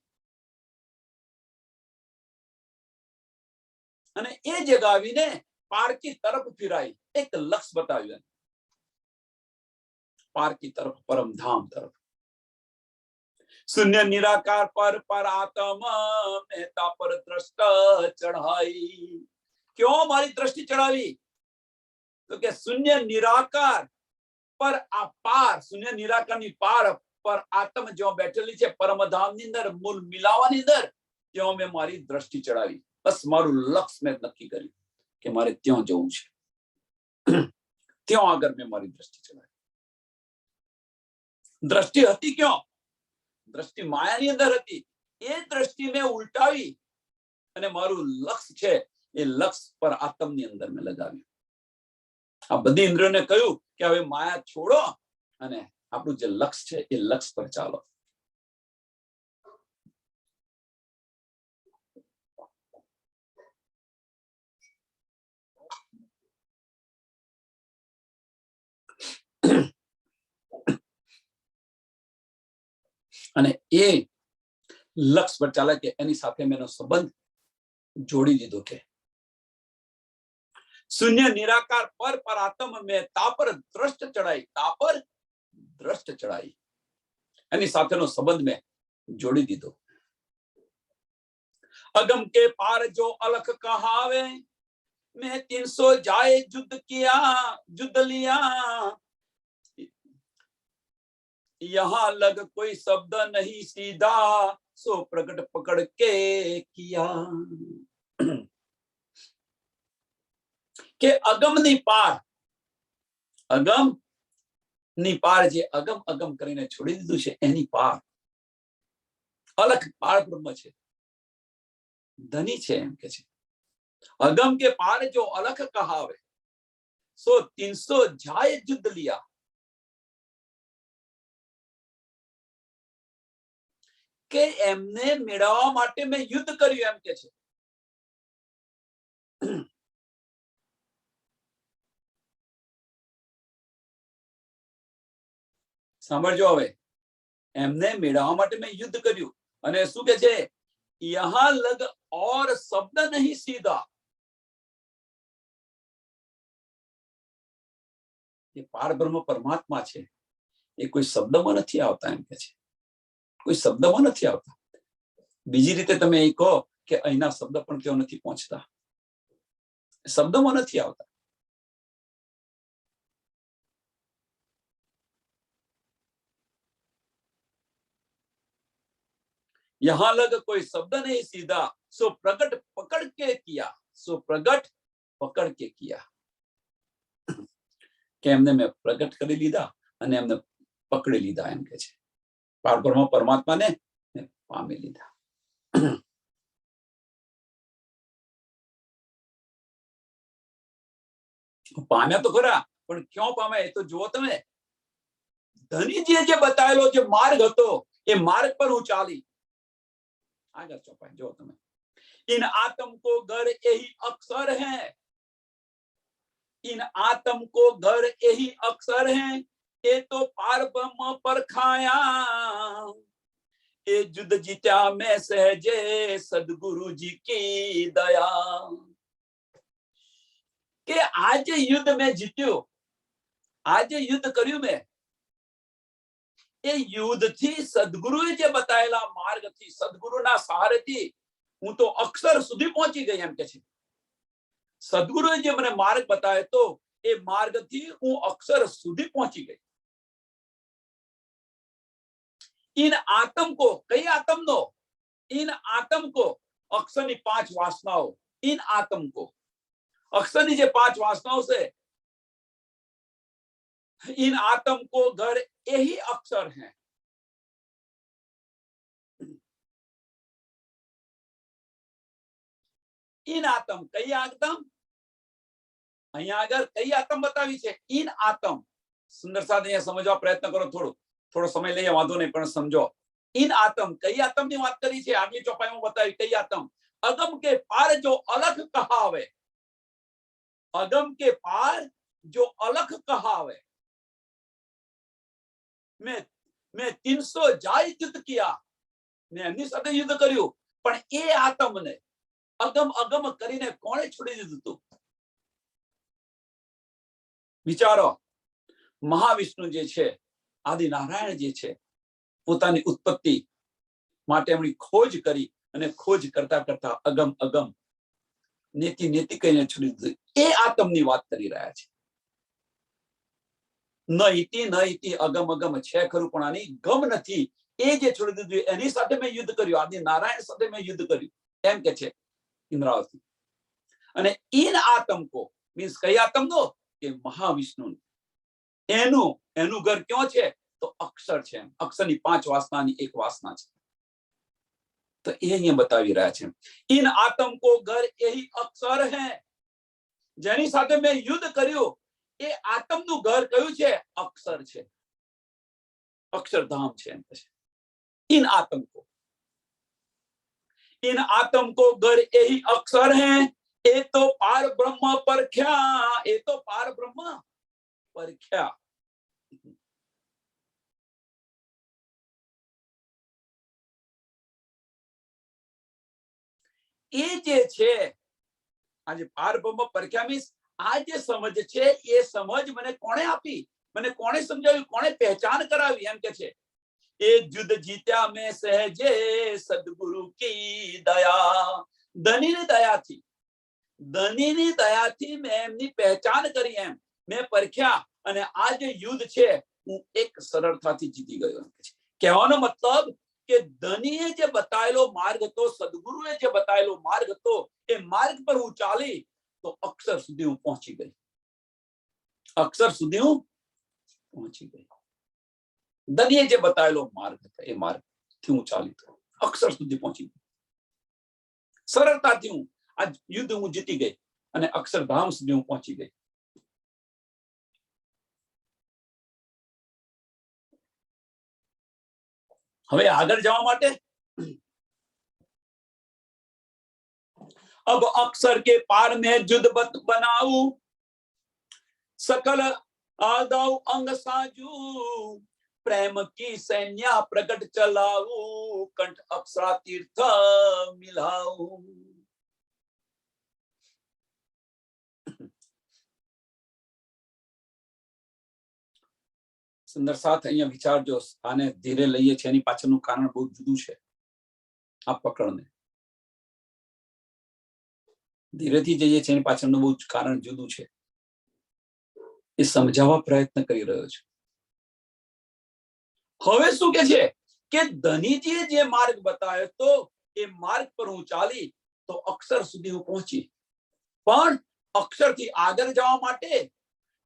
S1: અને એ જગાવીને પારકી તરફ ફિરાઈ, એક લક્ષ્ય બતાવ્યું, પારકી તરફ, પરમધામ તરફ. શૂન્ય નિરાકાર પર પરાત્મ મહેતા પર દ્રષ્ટ ચઢાઈ. ક્यों મારી દ્રષ્ટિ ચડાવી? તો કે શૂન્ય નિરાકાર પર આ પાર, શૂન્ય નિરાકારની પાર પર આત્મ જ્યાં બેઠેલી છે પરમધામની અંદર, મૂળ મિલાવાની અંદર, ત્યાં મેં મારી દ્રષ્ટિ ચડાવી. બસ મારું લક્ષ્ય મેં નક્કી કર્યું કે મારે ત્યાં જવું છે. ત્યાં આગળ મેં મારી દ્રષ્ટિ ચડાવી. દ્રષ્ટિ હતી ક્યાં? દ્રષ્ટિ માયાની અંદર હતી. એ દ્રષ્ટિ મેં ઉલટાવી અને મારું લક્ષ્ય છે એ લક્ષ્ય પર આત્મની અંદર મેં લગાવ્યું. આ બધી ઇન્દ્રિયોને કહ્યું કે હવે માયા છોડો અને આપણું જે લક્ષ્ય છે એ લક્ષ્ય પર ચાલો. અને એ લક્ષ્ય પર ચાલે કે એની સાથે મેં એનો સંબંધ જોડી દીધો કે શૂન્ય નિરાકાર પર પરાત્મ મેં તાપર દ્રષ્ટ ચડાઈ, તાપર દ્રષ્ટ ચડાઈ. એની સાથેનો સંબંધ મેં જોડી દીધો. અગમ કે પાર જો અલખ કહાવે, મેં 300 जाए युद्ध किया, युद्ध लिया. यहाँ लग कोई शब्द नहीं सीधा, सो प्रकट पकड़ के किया. કે અગમ ની પાર, અગમ ની પાર, જે અગમ અગમ કરીને છોડી દીધું છે એની પાર અલખ પાર બ્રહ્મ છે, ધની છે એમ કે છે. અગમ के पार जो अलख कहावे, सो 300 जाए युद्ध लिया. કે એમને મેળવવા માટે મેં યુદ્ધ કર્યું એમ કે છે. સાંભળજો હવે, એમને મેળવવા માટે મેં યુદ્ધ કર્યું. અને શું કે છે? યહાં લગ और शब्द नहीं सीधा. એ પાર બ્રહ્મ પરમાત્મા છે, એ કોઈ શબ્દમાં નથી આવતા એમ કે છે, કોઈ શબ્દમાં નથી આવતા. બીજી રીતે તમે એ કહો કે અહીંના શબ્દ પણ તેઓ નથી પહોંચતા, શબ્દોમાં નથી આવતા. यहां लग कोई शब्द नहीं सीधा, सो प्रगट पकड़ के किया, सो प्रगट पकड़ के किया. કે એમને મેં પ્રગટ કરી લીધા અને એમને પકડી લીધા, એમ કે છે. પારબ્રહ્મ પરમાત્માને પામી લીધા. પામ્યા તો ખરા, પણ ક્યાં પામ્યા એ તો જુઓ તમે. ધનીજીએ જે બતાવેલો જે માર્ગ હતો એ માર્ગ પર હું ચાલી. આગળ ચોપાઈ જો તમે. इन आत्म को घर यही अक्षर है, इन आत्म को घर यही अक्षर है, ये तो पार ब्रह्म पर खाया, ये युद्ध जीता मैं सहजे सदगुरु जी की दया. કે आज युद्ध में जीत्यो, आज युद्ध કર્યું મેં, એ યુદ્ધ થી સદગુરુએ જે બતાવેલા માર્ગથી, સદગુરુના સહારેથી હું તો અક્ષર સુધી પહોંચી ગઈ, એમ કે છે. સદગુરુએ જે મને માર્ગ બતાવ્યો તો એ માર્ગથી હું અક્ષર સુધી પહોંચી ગઈ. इन आत्म को, कई आत्म नो, इन आत्म को, अक्षરની 5 वासनाओं, इन आत्म को, अक्षરની જે 5 वासनाओं से, इन आत्म को घर यही अक्षर है. इन आत्म, कई आत्म, અહીંયા આગળ કઈ આત્મ બતાવી છે? इन आत्म. સુંદર સાથ અહીંયા સમજવા પ્રયત્ન કરો, થોડો સમય લઈએ, વાંધો નહીં, પણ સમજો. इन आत्म, कई आत्म ની વાત કરી છે, આગલી ચોપાઈમાં બતાવી. કઈ આત્મ? अगम के पार जो अलख कहावे, अगम के पार जो अलख कहावे. मैं 300 जाय युद्ध किया, मैं એમની સાથે યુદ્ધ કર્યું, પણ એ આત્મને અગમ અગમ કરીને કોણે છોડી દીધું હતું? વિચારો. મહાવિષ્ણુ જે છે, આદિનારાયણ જે છે, પોતાની ઉત્પત્તિ માટે એમની ખોજ કરી અને ખોજ કરતા કરતા અગમ અગમ નેતિ નેતિ કહીને છોડી દીધું. એ આત્મની વાત કરી રહ્યા છે. ન ઇતિ અગમ અગમ છે ખરું, પણ આની ગમ નથી. એ જે છોડી દીધું એની સાથે મેં યુદ્ધ કર્યું, આદિનારાયણ સાથે મેં યુદ્ધ કર્યું, એમ કે છે ઇન્દ્રાવતી. અને इन आत्म को मीन्स કઈ આત્મ નો? કે મહાવિષ્ણુ. એનું ઘર ક્યાં છે? તો અક્ષર છે. અક્ષરની 5 વાસનાની એક વાસના છે. તો એ અહીંયા બતાવી રહ્યા છે. इन आत्म को घर यही अक्षर है, જેની સાથે મેં યુદ્ધ કર્યું એ આત્મનું ઘર કયું છે? અક્ષર છે, અક્ષરધામ છે, એમ છે. इन आत्म को, इन आत्म को घर यही अक्षर है, ये तो पार ब्रह्म परख्या, ये तो पार ब्रह्म परख्या. એ જે છે આજે પાર બ્રહ્મ પરખ્યા મીન્સ આ જે સમજ છે એ સમજ મને કોણે આપી? મને કોણે સમજાવ્યું? કોણે પહેચાન કરાવી? એમ કે છે એ યુદ્ધ જીત્યા મેં સહેજે સદગુરુ की दया. ધનીની દયાથી મેં એમની પહેચાન કરી, એમ મેં પરખ્યા અને આ જે યુદ્ધ છે હું એક સરળતાથી જીતી ગયો, એમ કે છે. કહેવાનો મતલબ કે ધનીએ જે બતાવેલો માર્ગ હતો, સદગુરુએ જે બતાવેલો માર્ગ હતો, એ માર્ગ પર હું ચાલી તો અક્ષર સુધી હું પહોંચી ગઈ. અક્ષર સુધી હું પહોંચી ગઈ. ધનીએ જે બતાવેલો માર્ગ હતો એ માર્ગથી હું ચાલી તો અક્ષર સુધી પહોંચી ગઈ. સરળતાથી હું આ યુદ્ધ હું જીતી ગઈ અને અક્ષરધામ સુધી હું પહોંચી ગઈ. હવે આગળ જવા માટે अब अक्षर के पार में युद्ध बनाऊ, सकल आदाऊ अंग साजू, प्रेम की सैन्या प्रकट चलाऊ, कंठ अक्षरा तीर्थ मिलाऊ. સુંદર સાથ અહીંયા વિચારજો. આને ધીરે લઈએ છે એની પાછળનું કારણ બહુ જુદું છે. આ પકડને ધીરેથી જઈએ છીએ એની પાછળનું બહુ કારણ જુદું છે. એ સમજાવવા પ્રયત્ન કરી રહ્યો છું. હવે શું કે છે કે ધનીજીએ જે માર્ગ બતાવ્યો તો એ માર્ગ પર હું ચાલી તો અક્ષર સુધી હું પહોંચી, પણ અક્ષરથી આગળ જવા માટે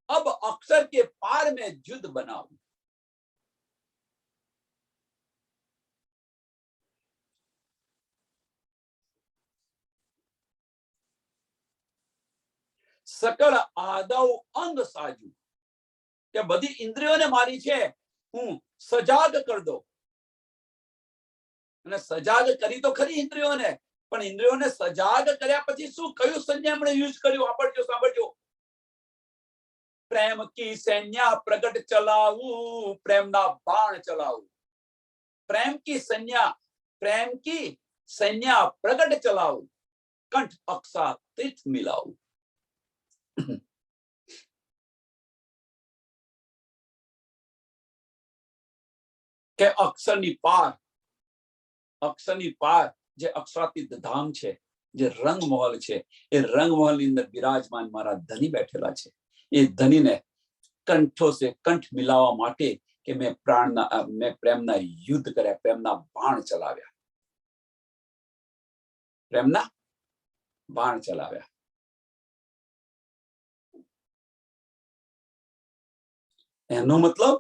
S1: अब अक्षर के पार में युद्ध बनाऊं. सकल आदव अंग साजू કે બધી ઇન્દ્રિયોને મારી છે હું સજાગ કરી દો. અને સજાગ કરી તો ખરી ઇન્દ્રિયોને, પણ ઇન્દ્રિયોને સજાગ કર્યા પછી શું કયું સંજ્ઞા એમણે યુઝ કર્યું? સાંભળજો. પ્રેમ કી સૈન્ય પ્રગટ ચલાવું, પ્રેમના બાણ ચલાવું. પ્રેમ કી સૈન્ય પ્રગટ ચલાવું, કંઠ અક્ષા તીર્થ મિલાવું. કે અક્ષરની પાર જે અક્ષરાતીત ધામ છે, જે રંગમહલ છે, એ રંગમહલની અંદર બિરાજમાન મારા ધની બેઠેલા છે. એ ધનીને કંઠો સે કંઠ મિલાવવા માટે કે મેં પ્રેમના યુદ્ધ કર્યા, પ્રેમના બાણ ચલાવ્યા, એનો મતલબ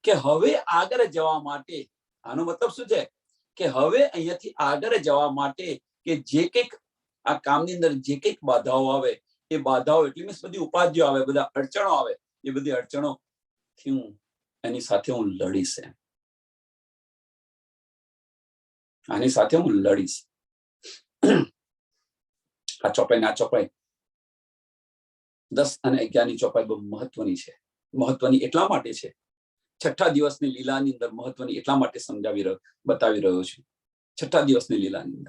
S1: કે હવે આગળ જવા માટે, આનો મતલબ શું છે કે હવે અહીંયાથી આગળ જવા માટે કે જે કંઈક આ કામની અંદર જે કંઈક બાધાઓ આવે, એ બાધાઓ એટલે મીન્સ બધી ઉપાધિઓ આવે, બધા અડચણો આવે, એ બધી અડચણો થી હું એની સાથે હું લડીશ. આની સાથે હું લડીશ. આ ચોપાઈ 10 અને 11 ની ચોપાઈ બહુ મહત્વની છે. મહત્વની એટલા માટે છે, છઠ્ઠા દિવસની લીલાની અંદર મહત્વની એટલા માટે બતાવી રહ્યો છું. છઠ્ઠા દિવસની લીલાની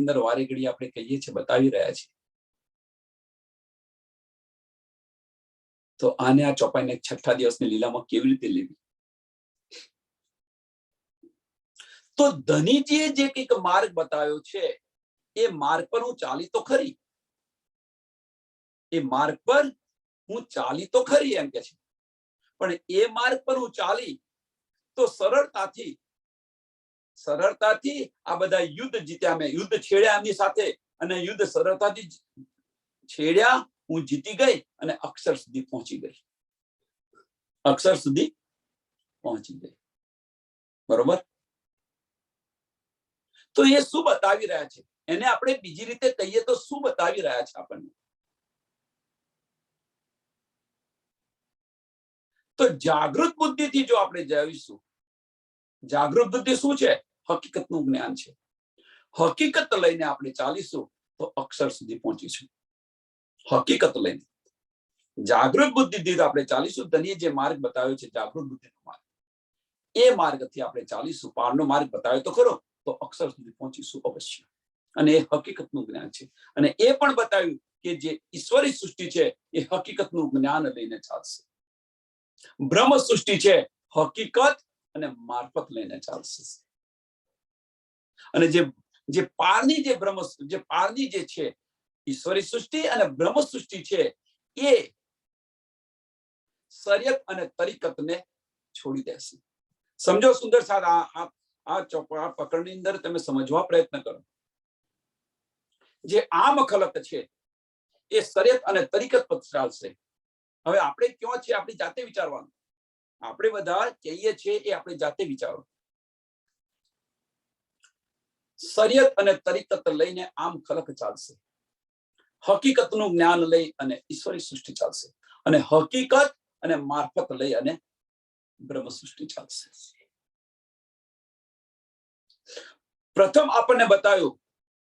S1: અંદર વારે ઘડી આપણે કહીએ છીએ, બતાવી રહ્યા છીએ. તો આને આ ચોપાઈને છઠ્ઠા દિવસની લીલામાં કેવી રીતે લેવી? તો ધનીજીએ જે કંઈક માર્ગ બતાવ્યો છે એ માર્ગ પર હું ચાલી તો ખરી, એમ કે છે. પણ એ માર્ગ પર હું ચાલી તો સરળતાથી આ બધા યુદ્ધ જીત્યા, મેં યુદ્ધ છેડ્યા એમની સાથે, અને યુદ્ધ સરળતાથી છેડ્યા, હું જીતી ગઈ અને અક્ષર સુધી પહોંચી ગઈ. બરોબર? તો એ શું બતાવી રહ્યા છે? એને આપણે બીજી રીતે કહીએ તો શું બતાવી રહ્યા છે આપણને? તો જાગૃત બુદ્ધિથી જો આપણે જઈશું, જાગૃત બુદ્ધિ શું છે? હકીકતનું જ્ઞાન છે. હકીકત લઈને આપણે ચાલીશું તો અક્ષર સુધી પહોંચીશું. હકીકત લઈને જાગૃત બુદ્ધિથી આપણે ચાલીશું. ધનીએ જે માર્ગ બતાવ્યો છે જાગૃત બુદ્ધિનો માર્ગ, એ માર્ગથી આપણે ચાલીશું. પારનો માર્ગ બતાવ્યો તો ખરો, તો અક્ષર સુધી પહોંચીશું અવશ્ય. અને એ હકીકતનું જ્ઞાન છે. અને એ પણ બતાવ્યું કે જે ઈશ્વરી સૃષ્ટિ છે એ હકીકતનું જ્ઞાન લઈને ચાલશે. બ્રહ્મ સૃષ્ટિ છે હકીકત અને મારફત લઈને ચાલશે. અને જે પારની જે છે ઈશ્વરી સૃષ્ટિ અને બ્રહ્મ સૃષ્ટિ છે, એ શરીયત અને તરીકતને છોડી દેશે. સમજો સુંદર સાહેબ, આ પકડની અંદર તમે સમજવા પ્રયત્ન કરો. જે આમ ખલક છે એ શરીયત અને તરીકત પર ચાલશે. હવે આપણે ક્યાં છે આપણી જાતે વિચારવાનું. આપણે બધા કહીએ છીએ એ આપણે જાતે વિચારો. શરીયત અને તરીકત લઈને આમ ખલક ચાલશે. હકીકતનું જ્ઞાન લઈ અને ઈશ્વરી સૃષ્ટિ ચાલશે. અને હકીકત અને મારફત લઈ અને બ્રહ્મ સૃષ્ટિ ચાલશે. પ્રથમ આપણને બતાવ્યું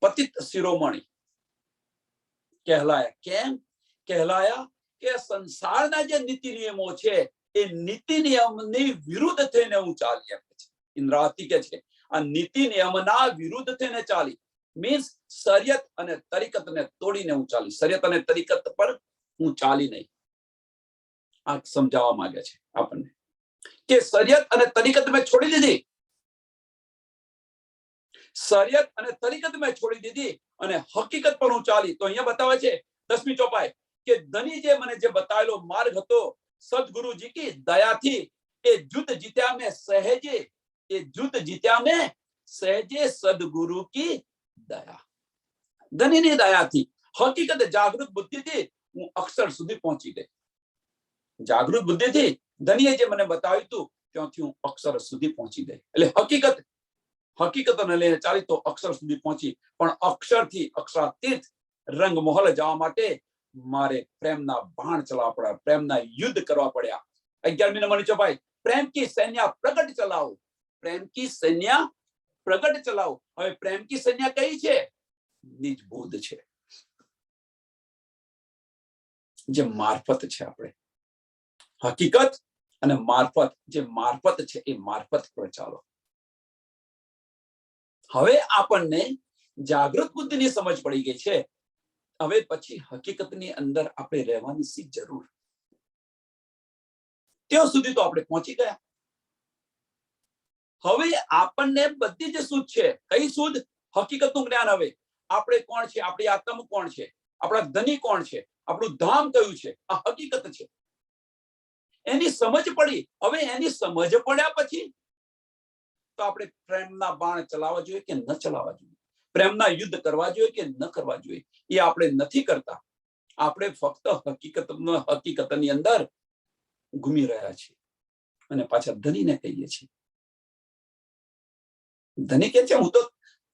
S1: પતિત શિરોમણી કહેલાયા. કેમ કહેલાયા? કે સંસારના જે નીતિ નિયમો છે એ નીતિ નિયમની વિરુદ્ધ થઈને હું ચાલી આપે છે. ઇન્દ્રાવતી કે છે આ નીતિ નિયમના વિરુદ્ધ થઈને ચાલી, મીન્સ શરીયત અને તરીકતને તોડીને હું ચાલી. શરીયત અને તરીકત પર હું ચાલી નહીં. આ સમજાવવા માંગે છે આપણને. કે શરિયત અને તરીકત મેં છોડી દીધી, શરિયત અને તરીકત મેં છોડી દીધી અને હકીકત પર હું ચાલી. તો અહીંયા બતાવે છે 10મી ચોપાઈ કે ધની જે મને જે બતાવેલો માર્ગ હતો સદગુરુજી કી દયાથી એ જુત જીત્યા મેં સહેજે, એ જુત જીત્યા મેં સહેજે સદગુરુ કી દયા. ધનીની દયાથી હકીકત જાગૃત બુદ્ધિથી હું અક્ષર સુધી પહોંચી ગઈ. જાગૃત બુદ્ધિથી ધનીએ જે મને બતાવ્યું હતું ત્યાંથી હું અક્ષર સુધી પહોંચી ગઈ. એટલે હકીકતને લઈને ચાલી તો અક્ષર સુધી પહોંચી, પણ અક્ષરથી અક્ષરાતીત રંગ મહોલ જવા માટે મારે પ્રેમના બાણ ચલાવવા પડ્યા, પ્રેમના યુદ્ધ કરવા પડ્યા. 11મી નંબરની ચોપાઈ પ્રેમ કી સૈન્ય પ્રગટ ચલાવો, પ્રેમ કી સૈન્ય પ્રગટ ચલાવો. હવે પ્રેમ કી સૈન્ય કઈ છે? નિજબોધ છે, જે મારફત છે. આપણે હકીકત અને મારફત, જે મારફત છે એ મારફત પર ચાલો. હવે આપણને જાગૃત બુદ્ધિની સમજ પડી ગઈ છે. હવે પછી હકીકતની અંદર આપણે રહેવાની શી જરૂર? ત્યાં સુધી તો આપણે પહોંચી ગયા. હવે આપણને બધી જ શુદ્ધ છે. કઈ શુદ્ધ? હકીકતનું જ્ઞાન. હવે આપણે કોણ છે, આપણી આત્મા કોણ છે, આપણા ધની કોણ છે, આપણું ધામ કયું છે, આ હકીકત છે. એની સમજ પડી. હવે એની સમજ પડ્યા પછી તો આપણે પ્રેમના બાણ ચલાવવા જોઈએ કે ન ચલાવવા જોઈએ, પ્રેમના યુદ્ધ કરવા જોઈએ કે ન કરવા જોઈએ, એ આપણે નથી કરતા. આપણે ફક્ત હકીકતની અંદર ઘૂમી રહ્યા છીએ અને પાછા ધનીને કહીએ છીએ. ધની કે છે હું તો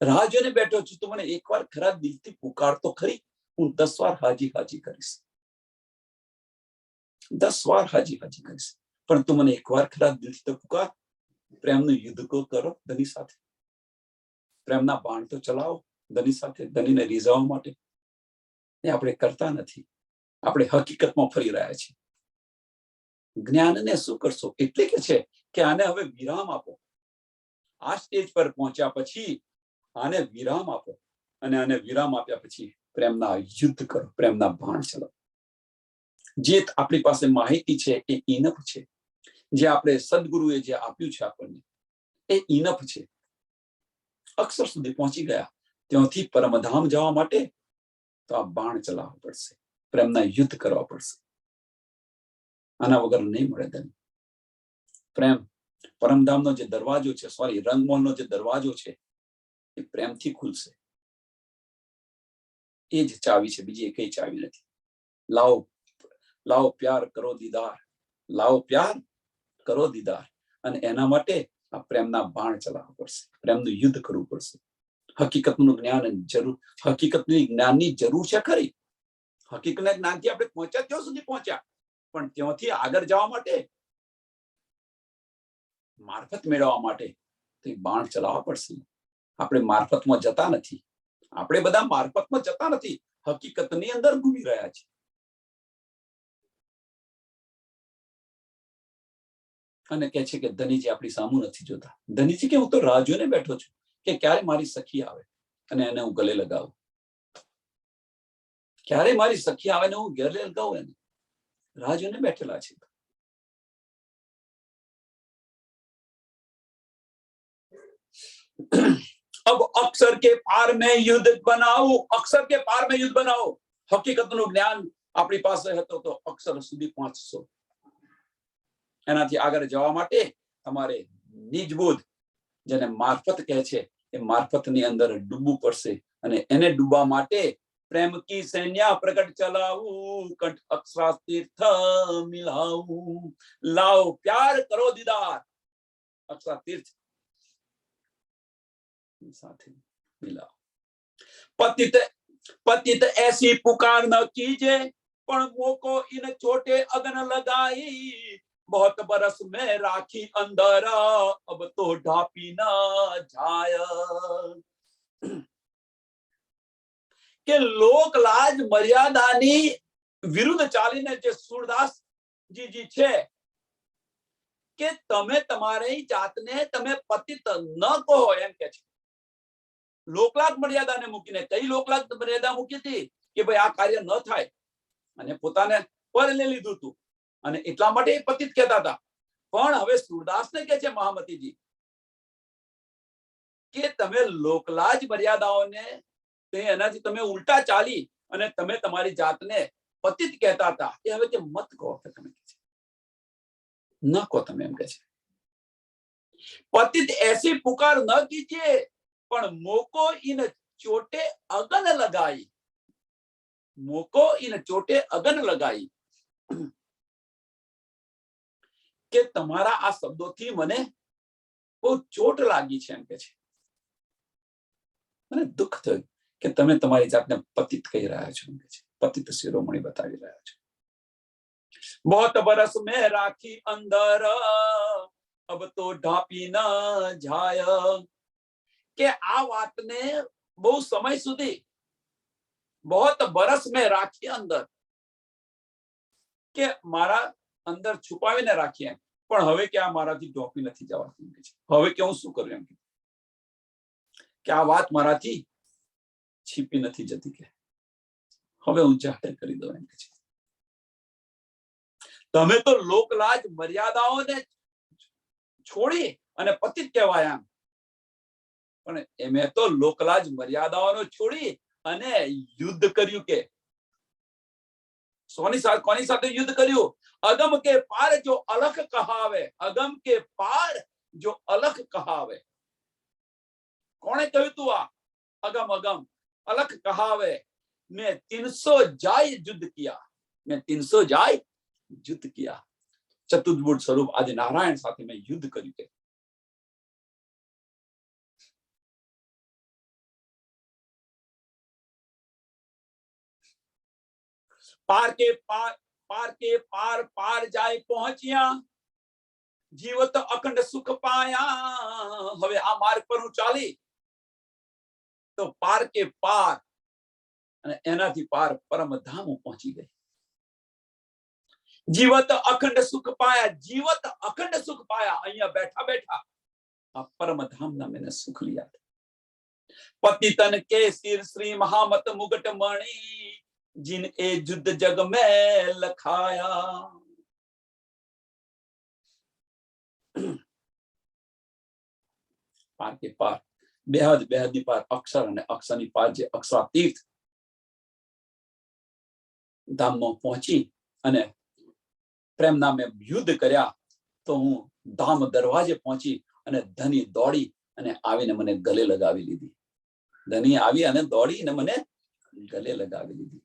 S1: રાહ જોઈને બેઠો છું, તું મને એકવાર ખરા દિલથી પુકાર તો ખરી, હું 10 વાર હાજી હાજી કરીશ, 10 વાર હાજી હાજી કરીશ, પણ તું મને એકવાર ખરા દિલથી તો પુકાર. પ્રેમનું યુદ્ધ કરો ધની સાથે, પ્રેમના બાણ તો ચલાવો ધની સાથે, ધનીને રીઝવવા માટે. એ આપણે કરતા નથી. આપણે હકીકતમાં ફરી રહ્યા છીએ. જ્ઞાનને શું કરશો? એટલે કે છે કે આને હવે વિરામ આપો. આ સ્ટેજ પર પહોંચ્યા પછી આને વિરામ આપો, અને આને વિરામ આપ્યા પછી પ્રેમના યુદ્ધ કરો, પ્રેમના બાણ ચલાવો. જે આપણી પાસે માહિતી છે એ ઇનફ છે. જે આપણે સદગુરુએ જે આપ્યું છે આપણને એ ઇનફ છે. અક્ષર સુધી પહોંચી ગયા, ત્યાંથી પરમધામ જવા માટે તો આ બાણ ચલાવવા પડશે, પ્રેમના યુદ્ધ કરવા પડશે. આના વગર નહીં મળે ધન. પ્રેમ પરમધામનો જે દરવાજો છે, સોરી રંગમોહનનો જે દરવાજો છે એ પ્રેમથી ખુલશે. એ જ ચાવી છે, બીજી કઈ ચાવી નથી. લાવો લાવો પ્યાર કરો દીદાર, લાવો પ્યાર કરો દીદાર. અને એના માટે આ પ્રેમના બાણ ચલાવવા પડશે, પ્રેમનું યુદ્ધ કરવું પડશે. હકીકતનું જ્ઞાન જરૂર, હકીકતની જ્ઞાનની જરૂર છે ખરી. હકીકતના જ્ઞાનથી આપણે પહોંચ્યા ત્યાં સુધી પહોંચ્યા, પણ ત્યાંથી આગળ જવા માટે, મારફત મેળવવા માટે તો બાણ ચલાવવા પડશે. આપણે મારફતમાં જતા નથી. આપણે બધા મારફતમાં જતા નથી, હકીકતની અંદર ઘૂમી રહ્યા છે. અને કહે છે કે ધનીજી આપણી સામું નથી જોતા. ધનીજી કે હું તો રાહ જોઈને બેઠો છું કે ક્યારે મારી સખી આવે અને એને હું ગલે લગાવું, ક્યારે મારી સખી આવે ને હું ગલે લગાવું. એને રાહ જોઈને બેઠેલા છે. अब अक्षर के पार में युद्ध बनाओ, अक्षर के पार में युद्ध बनाओ. હકીકતનું જ્ઞાન આપણી પાસે હતો તો અક્ષર સુધી પહોંચશો. એનાથી આગળ જવા માટે તમારે નિજબોધ, જેને મારફત કહે છે, એ મારફતની અંદર ડૂબવું પડશે. અને એને ડૂબવા માટે પ્રેમ કી સૈન્ય પ્રગટ ચલાવું, કંઠ અક્ષરા તીર્થ મિલાવું, લાવ પ્યાર કરો દીદાર, અક્ષરા તીર્થ સાથે મિલાओ. पतित पतित ऐसी पुकार न कीजे, पण मोको इन छोटे अगन लगाई, बहुत बरस में राखी अंदर, अब तो ढापी न जाय. કે લોક લાજ મર્યાદાની વિરુદ્ધ ચાલીને જે સુરદાસજી છે કે તમે તમારી જાતને તમે પતિત ન કહો, એમ કે છે. લોકલાગ મર્યાદાને મૂકીને, કઈ લોકલાગ મર્યાદા મૂકી હતી કે ભાઈ આ કાર્ય ન થાય, અને પોતાને પર લઈ લીધું હતું, અને એટલા માટે પતિત કહેતા હતા. પણ હવે સુરદાસને કહે છે મહામતીજી કે તમે લોકલાજ મર્યાદાઓને એનાથી તમે ઉલટા ચાલી અને તમે તમારી જાતને પતિત કહેતા હતા, એ હવે કે મત કહો કે તમે ન કહો, તમે એમ કે છે पतित ऐसी पुकार न कीजिए पण मोको इन चोटे अगन लगाई, मोको इन चोटे अगन लगाई કે તમારા આ શબ્દોથી મને બહુ ચોટ લાગી છે એમ કે છે, મને દુઃખ થયું કે તમે તમારી જાતને પતિત કહી રહ્યા છો એમ કે છે, પતિત શિરોમણી બતાવી રહ્યા છો. बहुत बरस में राखी अंदर अब तो ढापी न जाय, કે આ વાતને બહુ સમય સુધી बहुत बरस में રાખી અંદર, કે મારા અંદર છુપાવીને રાખીએ, પણ હવે કે આ મારાથી ઢોપી નથી જવાતી, હવે કે હું શું કરું એમ કે આ વાત મારાથી છીપી નથી જતી, કે હવે હું જાહેર કરી દઉં એમ કે છે. તમે તો લોકલાજ મર્યાદાઓને છોડી અને પતિત કહેવાય એમ, પણ મેં તો લોકલાજ મર્યાદાઓને છોડી અને યુદ્ધ કર્યું, કે કોની સાથે યુદ્ધ કર્યું? અગમ કે પાર જો અલખ કહાવે, અગમ કે પાર જો અલખ કહાવે. કોણે કહ્યું તું આ અગમ અગમ અલખ કહાવે? મેં 300 જાય યુદ્ધ કિયા, મેં 300 જાય યુદ્ધ કિયા. ચતુર્ભુજ સ્વરૂપ આજે નારાયણ સાથે મેં યુદ્ધ કર્યું. કે पार के पार पार जाए पहुंचिया, जीवत अखंड सुख पाया. હવે આ માર્ગ પર હું ચાલી તો પાર કે પાર અને એનાથી પાર પરમધામ હું પહોંચી ગઈ. જીવત અખંડ સુખ પાયા, જીવત અખંડ સુખ પાયા. અહીંયા બેઠા બેઠા આ પરમધામના મેને સુખ लिया. पति तन के सिर श्री महामत मुगट मणि, जिन ए युद्ध जग में लखाया. પાર કે પાર, બેહદ બેહદની પાર, અક્ષર અને અક્ષરની પાર જે અક્ષરાતીત ધામમાં પહોંચી અને પ્રેમ નામે યુદ્ધ કર્યા, તો હું ધામ દરવાજે પહોંચી અને ધની દોડી અને આવીને મને ગલે લગાવી લીધી. ધની આવી અને દોડી અને મને ગલે લગાવી લીધી.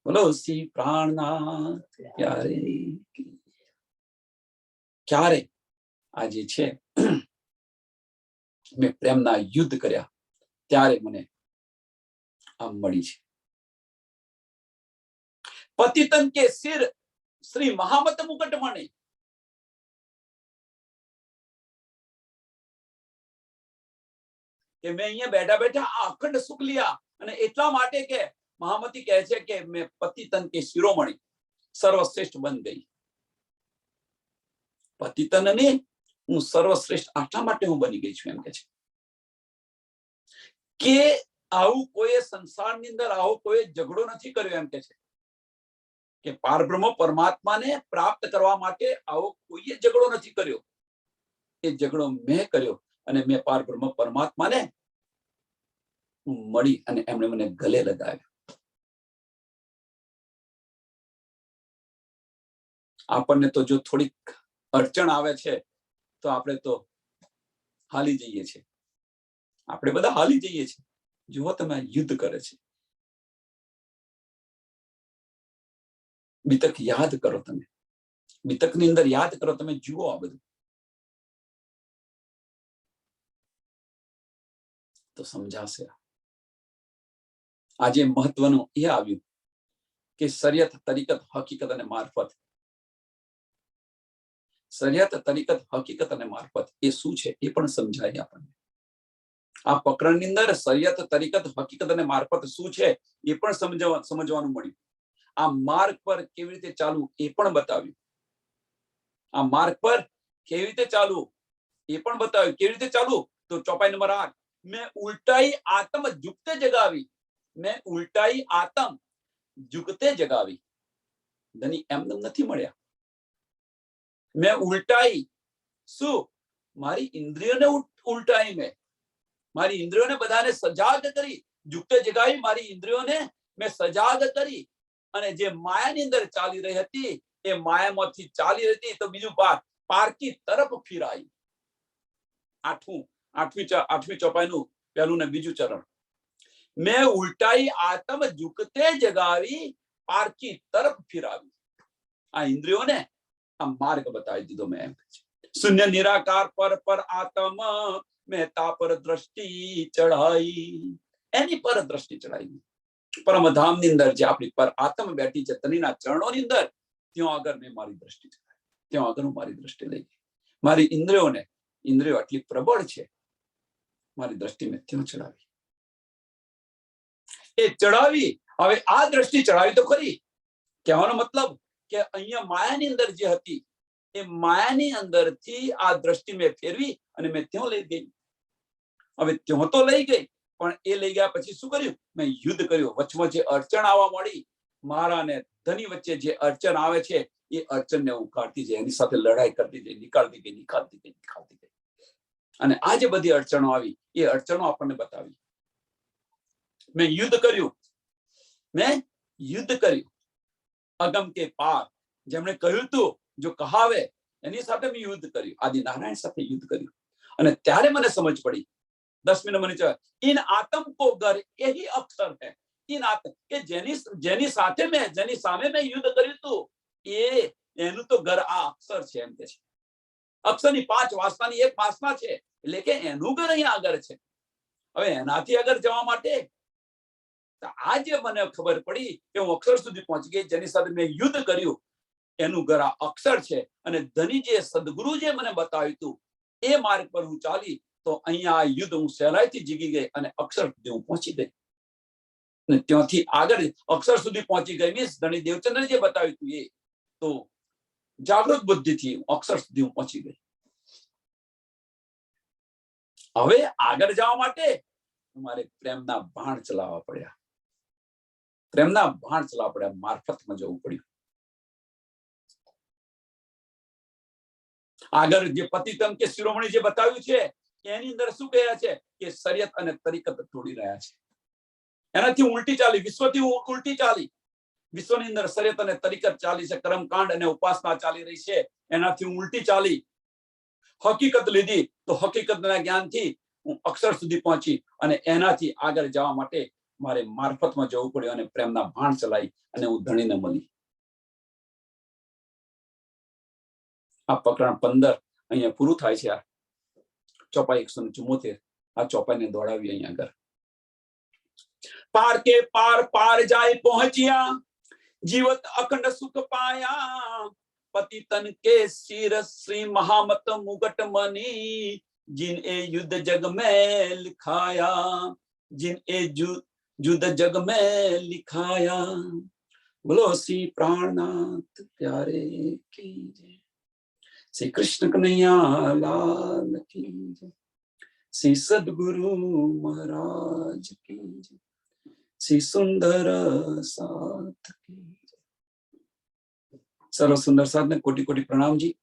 S1: બોલો શ્રી પ્રાણનાથ ક્યારે ક્યારે આજે છે મેં પ્રેમના યુદ્ધ કર્યા ત્યારે મને આ મળી છે. પતિતન કે સિર શ્રી મહામત મુકટ મણિ. કે મેં અહીંયા બેઠા બેઠા આ અખંડ સુખ લિયા, અને એટલા માટે કે મહામતી કહે છે કે મેં પતિતન કે શિરોમણી સર્વશ્રેષ્ઠ બન ગઈ. પતિતન ને હું સર્વશ્રેષ્ઠ આટલા માટે હું બની ગઈ છું એમ કે છે કે આવું કોઈ સંસારની અંદર આવો કોઈ ઝઘડો નથી કર્યો એમ કે છે કે પારબ્રહ્મ પરમાત્માને પ્રાપ્ત કરવા માટે આવો કોઈ ઝઘડો નથી કર્યો. એ ઝઘડો મેં કર્યો અને મેં પારબ્રહ્મ પરમાત્માને મળી અને એમણે મને ગલે લગાવ્યા. આપણને તો જો થોડીક અડચણ આવે છે તો આપણે તો હાલી જઈએ છીએ, આપણે બધા હાલી જઈએ છીએ. જુઓ તમે યુદ્ધ કરે છે. બીતક યાદ કરો, તમે બીતકની અંદર યાદ કરો, તમે જુઓ આ બધું તો સમજાશે. આજે મહત્વનું એ આવ્યું કે શરિયત તરીકત હકીકત અને મારફત. શરિયત તરીકત હકીકત અને મારફત એ શું છે એ પણ સમજાય આપણને. આ પ્રકરણની અંદર શરિયત તરીકત હકીકત અને મારફત શું છે એ પણ સમજવાનું મળ્યું. આ માર્ગ પર કેવી રીતે ચાલવું એ પણ બતાવ્યું. આ માર્ગ પર કેવી રીતે ચાલવું એ પણ બતાવ્યું. કેવી રીતે ચાલવું તો ચોપાઈ નંબર 8, મેં ઉલટાઈ આત્મ જુગતે જગાવી, મેં ઉલટાઈ આત્મ જુગતે જગાવી. ધની એમને નથી મળ્યા. મેં ઉલટાઈ શું મારી ઇન્દ્રિયોને ઉલટાઈ મારી ઇન્દ્રિયોને બધાને સજાગ કરી યુક્ત જગાવી મારી ઇન્દ્રિયોને મેં સજાગ કરી અને જે માયાની અંદર ચાલી રહી હતી એ માયામાંથી ચાલી રહી હતી તો બીજું પારકી તરફ ફિરાઈ આઠમી ચોપાઈનું પહેલું ને બીજું ચરણ મેં ઉલટાઈ આત્મ યુક્તે જગાવી પારકી તરફ ફિરાવી આ ઇન્દ્રિયોને આ માર્ગ બતાવી દીધો મેં એમ શૂન્ય નિરાકાર પર આત્મ મેં તા પર દ્રષ્ટિ ચઢાઈ એની પર દ્રષ્ટિ ચઢાઈ પરમધામ ની અંદર જે આપણી પર આત્મ બેઠી છે તનીના ચરણોની અંદર ત્યાં આગળ મેં મારી દ્રષ્ટિ ચઢાવી ત્યાં આગળ હું મારી દ્રષ્ટિ લઈ ગઈ મારી ઇન્દ્રિયો આટલી પ્રબળ છે મારી દ્રષ્ટિ મેં ત્યાં ચડાવી એ ચડાવી હવે આ દ્રષ્ટિ ચડાવી તો ખરી કહેવાનો મતલબ કે અહીંયા માયાની અંદર જે હતી એ માયાની અંદરથી આ દ્રષ્ટિ મેં ફેરવી અને મેં ત્યાં લઈ ગઈ હવે ત્યાં તો લઈ ગઈ પણ એ લઈ ગયા પછી શું કર્યું મેં યુદ્ધ કર્યું વચમાં જે અડચણ આવવા મળી મારા ને ધની વચ્ચે જે અડચણ આવે છે એ અડચણને હું કાઢતી જાય એની સાથે લડાઈ કરતી જાય નિકાળતી ગઈ અને આ જે બધી અડચણો આવી એ અડચણો આપણને બતાવી મેં યુદ્ધ કર્યું અગમ કે પાર જેમણે કહ્યું તું જો કહાવે એની સાથે મેં યુદ્ધ કર્યું આદિ નારાયણ સાથે યુદ્ધ કર્યું અને ત્યારે મને સમજ પડી 10 મિનિટ મને ઇન આત્મ કો ઘર यही અક્ષર है ઇન આત્મ કે જેની સામે મેં યુદ્ધ કર્યું તું એનું તો ઘર આ અક્ષર છે એમ કે છે અક્ષરની 5 વાસનાની એક વાસના છે એટલે કે એનું ઘર અહીંયા આગળ છે હવે એનાથી આગળ જવા માટે આજે મને ખબર પડી કે હું અક્ષર સુધી પહોંચી ગઈ જેની સાથે મેં યુદ્ધ કર્યું એનું ઘર આ અક્ષર છે અને ધની જે સદગુરુ જે મને બતાવ્યું હતું એ માર્ગ પર હું ચાલી તો અહીંયા આ યુદ્ધ હું સહેલાઈથી જીગી ગઈ અને અક્ષર સુધી હું પહોંચી ગઈ અને ત્યાંથી આગળ અક્ષર સુધી પહોંચી ગઈ મીન્સ ધણી દેવચંદ્ર જે બતાવ્યું હતું એ તો જાગૃત બુદ્ધિથી અક્ષર સુધી હું પહોંચી ગઈ હવે આગળ જવા માટે મારે પ્રેમના બાણ ચલાવવા પડ્યા મારફતમાં જવું પડ્યું આગળ જે પતિતમ કે શિરોમણી જે બતાવ્યું છે એની અંદર શું કહ્યા છે કે શરિયત અને તરીકત તોડી રહ્યા છે એનાથી ઉલટી ચાલી વિશ્વથી ઉલટી ચાલી વિશ્વની અંદર શરિયત અને તરીકત ચાલી છે કર્મકાંડ અને ઉપાસના ચાલી રહી છે એનાથી ઉલટી ચાલી હકીકત લીધી તો હકીકતના જ્ઞાનથી હું અક્ષર સુધી પહોંચી અને એનાથી આગળ જવા માટે મારે મારફતમાં જવું પડ્યું અને પ્રેમના બાણ ચલાવી અને હું ધણીને મળી આ પ્રકરણ 15 અહીંયા પૂરું થાય છે આ ચોપાઈ 174 આ ચોપાઈને દોડાવી અહીંયા આગળ પાર કે પાર જાય પહોંચ્યા જીવત અખંડ સુખ પાયા पति तन के सिर श्री महामत मुगट मनी जिन ए युद्ध जग में लिखाया युद्ध जग में लिखाया बोलो श्री प्राणनाथ प्यारे की जय श्री कृष्ण कन्हैया लाल की जय श्री सद्गुरु महाराज की जय श्री सुंदर साथ की सर्व सुंदर साथ ने कोटि कोटि प्रणाम जी।